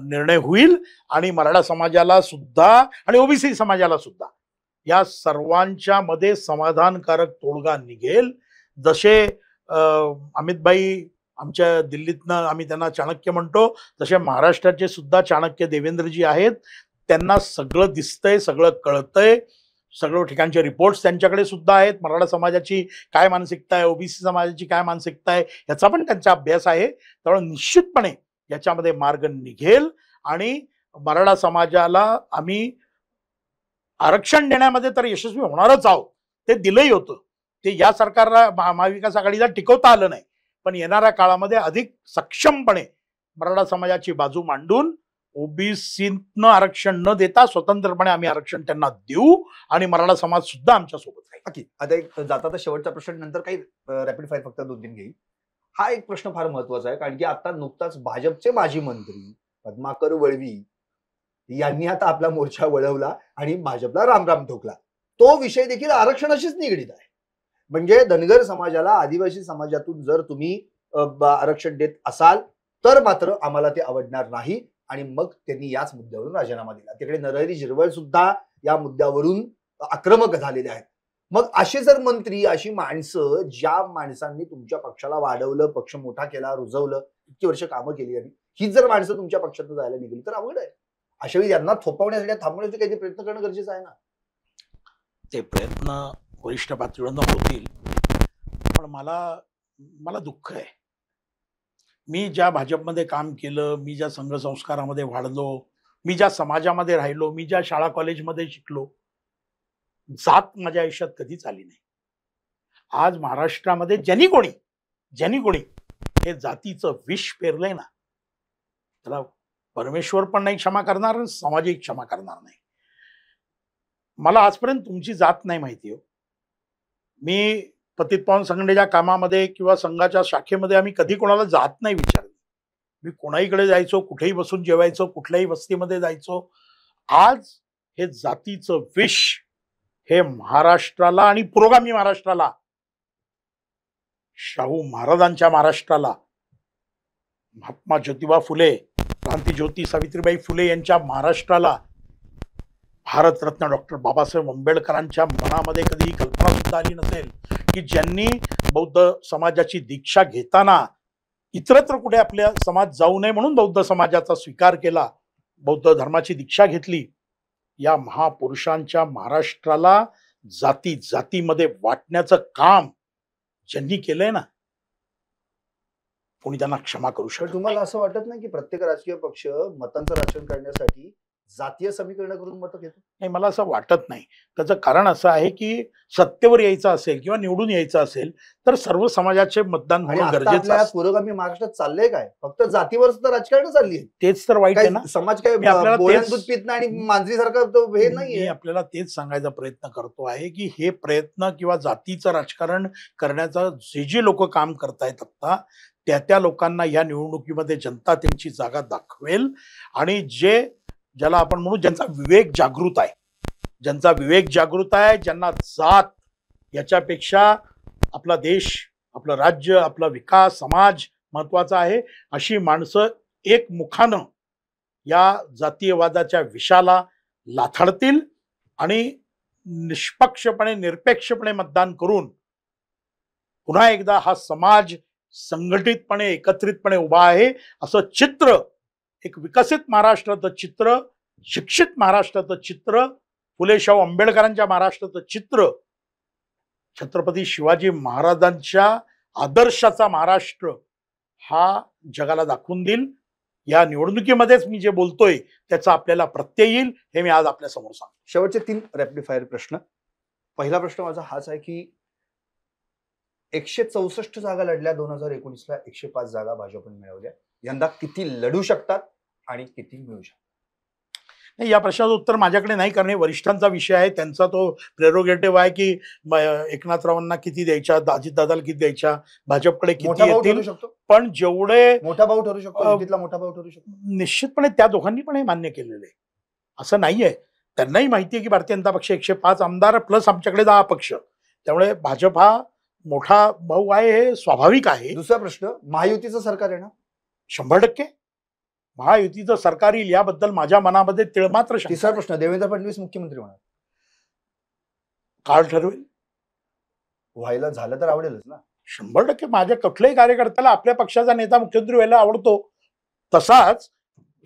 Speaker 2: निर्णय होईल आणि मराठा समाजाला सुद्धा आणि ओबीसी समाजाला सुद्धा या सर्वांच्या मध्ये समाधानकारक तोडगा निघेल. जसे अमितभाई आमच्या दिल्लीतनं आम्ही त्यांना चाणक्य म्हणतो, तसे महाराष्ट्राचे सुद्धा चाणक्य देवेंद्रजी आहेत. त्यांना सगळं दिसतंय, सगळं कळतंय, सगळं ठिकाणचे रिपोर्ट्स त्यांच्याकडे सुद्धा आहेत. मराठा समाजाची काय मानसिकता आहे, ओबीसी समाजाची काय मानसिकता आहे, याचा पण त्यांचा अभ्यास आहे. त्यामुळे निश्चितपणे याच्यामध्ये मार्ग निघेल आणि मराठा समाजाला आम्ही आरक्षण देण्यामध्ये तर यशस्वी होणारच आहोत. ते दिलंही होतं, ते या सरकारला महाविकास आघाडीला टिकवता आलं नाही. पण येणाऱ्या काळामध्ये अधिक सक्षमपणे मराठा समाजाची बाजू मांडून ओबीसीनं आरक्षण न देता स्वतंत्रपणे आम्ही आरक्षण त्यांना देऊ आणि मराठा समाज सुद्धा आमच्या सोबत आहे.
Speaker 3: नक्की. आता एक जाता शेवटचा प्रश्न, नंतर काही रॅपिड फायर फक्त 2-3 घेईल. हा एक प्रश्न फार महत्वाचा आहे, कारण की आता नुकताच भाजपचे माजी मंत्री पद्माकर वळवी यांनी आता आपला मोर्चा वळवला आणि भाजपला रामराम ठोकला. तो विषय देखील आरक्षणाशीच निगडीत आहे. म्हणजे धनगर समाजाला आदिवासी समाजातून जर तुम्ही आरक्षण देत असाल तर मात्र आम्हाला ते आवडणार नाही. आणि मग त्यांनी याच मुद्द्यावरून राजीनामा दिला. तिकडे नरहरी झिरवळ सुद्धा या मुद्द्यावरून आक्रमक झालेले आहेत. मग असे जर मंत्री, अशी माणसं, ज्या माणसांनी तुमच्या पक्षाला वाढवलं, पक्ष मोठा केला, रुजवलं, इतकी वर्ष कामं केली, आणि ही जर माणसं तुमच्या पक्षातून जायला निघाली तर अवघड आहे. अशा वेळी यांना थोपवण्यासाठी, थांबवण्यासाठी काहीतरी प्रयत्न करणं गरजेचं आहे ना.
Speaker 2: ते प्रयत्न वरिष्ठ पातळीवर होतील, पण मला दुःख आहे. मी ज्या भाजपमध्ये काम केलं, मी ज्या संघ संस्कारामध्ये वाढलो, मी ज्या समाजामध्ये राहिलो, मी ज्या शाळा कॉलेजमध्ये शिकलो, जात माझ्या आयुष्यात कधीच आली नाही. आज महाराष्ट्रामध्ये ज्यांनी कोणी हे जातीचं विष पेरलंय ना, त्याला परमेश्वर पण नाही क्षमा करणार, समाजही क्षमा करणार नाही. मला आजपर्यंत तुमची जात नाही माहिती हो. मी पतित पावन संघटनेच्या कामामध्ये किंवा संघाच्या शाखेमध्ये आम्ही कधी कोणाला जात नाही विचारली. मी कोणाहीकडे जायचो, कुठेही बसून जेवायचो, कुठल्याही वस्तीमध्ये जायचो. आज हे जातीचं विष हे महाराष्ट्राला आणि पुरोगामी महाराष्ट्राला, शाहू महाराजांच्या महाराष्ट्राला, महात्मा ज्योतिबा फुले, क्रांतीज्योती सावित्रीबाई फुले यांच्या महाराष्ट्राला, भारतरत्न डॉक्टर बाबासाहेब आंबेडकरांच्या मनामध्ये कधी कल्पना सुद्धा आली नसेल की ज्यांनी बौद्ध समाजाची दीक्षा घेताना इतरत्र कुठे आपल्या समाज जाऊ नये म्हणून बौद्ध समाजाचा स्वीकार केला, बौद्ध धर्माची दीक्षा घेतली. या महापुरुषांच्या महाराष्ट्राला जाती जातीमध्ये वाटण्याचं काम ज्यांनी केलंय ना, कोणी त्यांना क्षमा करू शकत.
Speaker 3: तुम्हाला असं वाटत नाही की प्रत्येक राजकीय पक्ष मतांचं राजकारण करण्यासाठी जातीय समीकरण करून मतं घेतो?
Speaker 2: नाही, मला असं वाटत नाही. त्याचं कारण असं आहे की सत्तेवर यायचं असेल किंवा निवडून यायचं असेल तर सर्व समाजाचे मतदान होणं गरजेचं आहे.
Speaker 3: पुरोगामी महाराष्ट्रात चाललंय काय? फक्त जातीवर सुद्धा राजकारण चालली आहे.
Speaker 2: तेच तर वाईट आहे ना.
Speaker 3: समाज काय दूध पित नाही आणि मांजरी सारखं हे नाहीये.
Speaker 2: आपल्याला तेच सांगायचा प्रयत्न करतो आहे की हे प्रयत्न किंवा जातीचं राजकारण करण्याचा जे लोक काम करतायत आता, त्या लोकांना या निवडणुकीमध्ये जनता त्यांची जागा दाखवेल. आणि ज्याला आपण म्हणू ज्यांचा विवेक जागृत आहे, ज्यांना जात याच्यापेक्षा आपला देश, आपलं राज्य, आपला विकास, समाज महत्वाचा आहे, अशी माणसं एकमुखानं या जातीयवादाच्या विषाला लाथाडतील आणि निष्पक्षपणे, निरपेक्षपणे मतदान करून पुन्हा एकदा हा समाज संघटितपणे, एकत्रितपणे उभा आहे असं चित्र, एक विकसित महाराष्ट्राचं चित्र, शिक्षित महाराष्ट्राचं चित्र, फुले शाहू आंबेडकरांच्या महाराष्ट्राचं चित्र, छत्रपती शिवाजी महाराजांच्या आदर्शाचा महाराष्ट्र हा जगाला दाखवून देईल. या निवडणुकीमध्येच मी जे बोलतोय त्याचा आपल्याला प्रत्यय येईल, हे मी आज आपल्या समोर सांगतो.
Speaker 3: शेवटचे 3 रॅपिड फायर प्रश्न. पहिला प्रश्न माझा हाच आहे की 164 जागा लढल्या 2019ला, 105 जागा भाजपने मिळवल्या. यंदा किती लढू शकतात आणि किती मिळू शकतात?
Speaker 2: नाही, या प्रश्नाचं उत्तर माझ्याकडे नाही, कारण वरिष्ठांचा विषय आहे, त्यांचा तो प्रेरोगेटिव्ह आहे की एकनाथरावांना किती द्यायच्या, अजितदादाला किती द्यायच्या, भाजपकडे किती येतील. पण जेवढे
Speaker 3: मोठा भाऊ ठरू शकतो, मोठा भाऊ ठरू शकतो,
Speaker 2: निश्चितपणे त्या दोघांनी पण हे मान्य केलेलं आहे. असं नाहीये, त्यांनाही माहिती आहे की भारतीय जनता पक्ष 105 आमदार प्लस आमच्याकडे 10 पक्ष, त्यामुळे भाजप हा मोठा भाऊ आहे, हे स्वाभाविक आहे.
Speaker 3: दुसरा प्रश्न, महायुतीचं सरकार आहे ना?
Speaker 2: 100% महायुतीचं सरकार येईल याबद्दल माझ्या मनामध्ये तिळमात्र.
Speaker 3: तिसरा प्रश्न, देवेंद्र फडणवीस मुख्यमंत्री होणार?
Speaker 2: काळ ठरवेल.
Speaker 3: व्हायला झालं तर आवडेलच ना.
Speaker 2: 100% माझ्या कुठल्याही कार्यकर्त्याला आपल्या पक्षाचा नेता मुख्यमंत्री व्हायला आवडतो. तसाच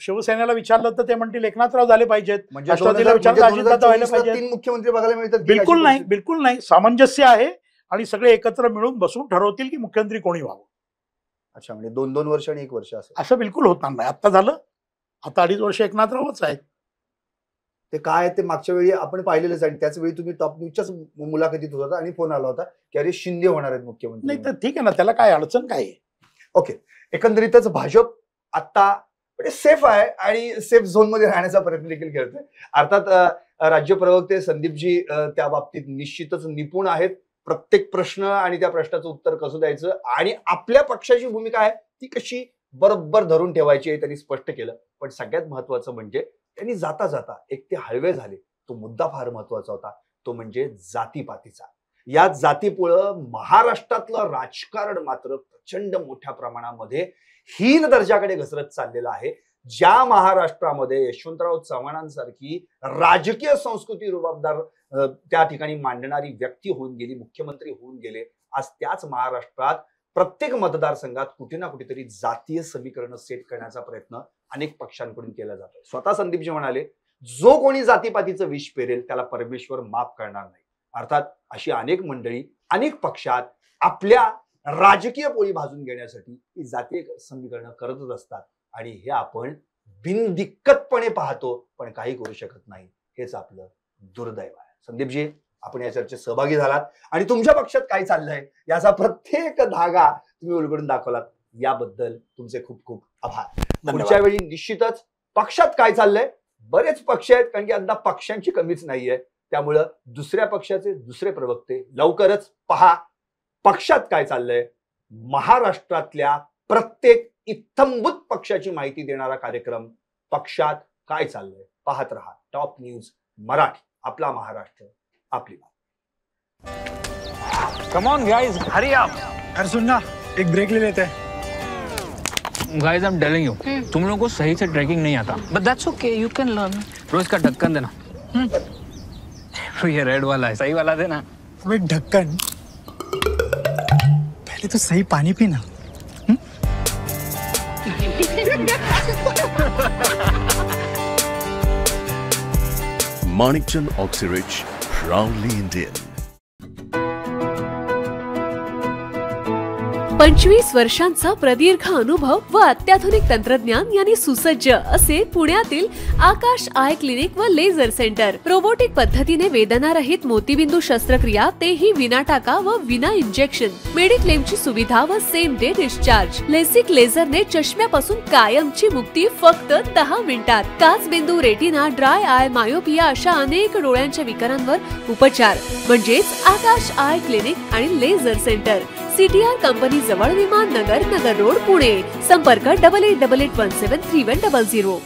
Speaker 2: शिवसेनेला विचारलं तर ते म्हणतील एकनाथराव झाले पाहिजेत,
Speaker 3: म्हणजे
Speaker 2: राष्ट्रवादीला विचारलं अजितदादा व्हायला
Speaker 3: 2024 ला
Speaker 2: पाहिजेत.
Speaker 3: 3 मुख्यमंत्री बघायला मिळतात.
Speaker 2: बिलकुल नाही, बिलकुल नाही. सामंजस्य आहे आणि सगळे एकत्र मिळून बसून ठरवतील की मुख्यमंत्री कोणी व्हावं.
Speaker 3: अच्छा, म्हणजे 2-2 वर्ष आणि 1 वर्ष
Speaker 2: असं बिलकुल होणार नाही. आता झालं, आता 2.5 वर्ष एकनाथरावच आहेत.
Speaker 3: ते काय आहे ते मागच्या वेळी आपण पाहिलेलंच आहे. त्याच वेळी तुम्ही टॉप न्यूजच्याच मुलाखतीत होता आणि फोन आला होता की अरे शिंदे होणार आहेत मुख्यमंत्री.
Speaker 2: नाही तर ठीक आहे ना, त्याला काय अडचण काय आहे.
Speaker 3: ओके, एकंदरीतच भाजप आता सेफ आहे आणि सेफ झोन मध्ये राहण्याचा प्रयत्न देखील करतोय. अर्थात राज्य प्रवक्ते संदीपजी त्या बाबतीत निश्चितच निपुण आहेत. प्रत्येक प्रश्न आणि त्या प्रश्नाचं उत्तर कसं द्यायचं आणि आपल्या पक्षाची भूमिका आहे ती कशी बरोबर धरून ठेवायची आहे त्यांनी स्पष्ट केलं. पण सगळ्यात महत्वाचं म्हणजे त्यांनी जाता जाता एक ते हळवे झाले. तो मुद्दा फार महत्वाचा होता, तो म्हणजे जातीपातीचा. या जातीपुळं महाराष्ट्रातलं राजकारण मात्र प्रचंड मोठ्या प्रमाणामध्ये हीन दर्जाकडे घसरत चाललेला आहे. ज्या महाराष्ट्रामध्ये यशवंतराव चव्हाणांसारखी राजकीय संस्कृती रुबाबदार त्या ठिकाणी मांडणारी व्यक्ती होऊन गेली, मुख्यमंत्री होऊन गेले, आज त्याच महाराष्ट्रात प्रत्येक मतदारसंघात कुठे ना कुठेतरी जातीय समीकरण सेट करण्याचा प्रयत्न अनेक पक्षांकडून केला जातो. स्वतः संदीपजी म्हणाले, जो कोणी जातीपातीचं विष पेरेल त्याला परमेश्वर माफ करणार नाही. अर्थात अशी अनेक मंडळी अनेक पक्षात आपल्या राजकीय पोळी भाजून घेण्यासाठी ही जातीय समीकरणं करतच असतात आणि हे आपण बिनदिक्कतपणे पाहतो, पण काही करू शकत नाही. हेच आपलं दुर्दैव आहे. संदीपजी, आपण या चर्चेत सहभागी झालात आणि तुमच्या पक्षात काय चाललंय याचा प्रत्येक धागा तुम्ही उलगडून दाखवलात, याबद्दल तुमचे खूप खूप आभार. पुढच्या वेळी निश्चितच पक्षात काय चाललंय, बरेच पक्ष आहेत कारण की अद्याप पक्षांची कमीच नाहीये, त्यामुळं दुसऱ्या पक्षाचे दुसरे प्रवक्ते लवकरच पहा. पक्षात काय चाललंय, महाराष्ट्रातल्या प्रत्येक इत्थंभूत पक्षाची माहिती देणारा कार्यक्रम पक्षात काय चाललंय पाहत रहा. टॉप न्यूज मराठी, आपला महाराष्ट्र आपली बात.
Speaker 5: कम ऑन गाइस, हरी आप.
Speaker 6: यार सुन ना, एक ब्रेक ले लेते हैं.
Speaker 5: Guys, I am telling you, तुम लोगों को सही से ट्रैकिंग नहीं आता. But that's okay, you can learn. रोज का ढक्कन देना. ये रेड वाला है, सही वाला देना.
Speaker 6: अबे ढक्कन, पहले तो सही पानी पीना.
Speaker 7: Manikchand Oxyrich, proudly Indian.
Speaker 4: 25 वर्षांचा प्रदीर्घ अनुभव व अत्याधुनिक तंत्रज्ञान यांनी सुसज्ज असे पुण्यातील आकाश आय क्लिनिक व लेझर सेंटर. रोबोटिक पद्धतीने वेदनारहित मोतीबिंदू शस्त्रक्रिया, तेही विना टाका व विना इंजेक्शन. मेडिक्लेमची सुविधा व सेम डे डिस्चार्ज. लेसिक लेझरने चष्म्यापासून कायमची मुक्ती फक्त 10 मिनिटात. काचबिंदू, रेटिना, ड्राय आय, मायोपिया अशा अनेक डोळ्यांच्या विकारांवर उपचार म्हणजेच आकाश आय क्लिनिक आणि लेझर सेंटर. CTR कंपनी जवळ, विमान नगर, नगर रोड, पुणे. संपर्क 8888173100.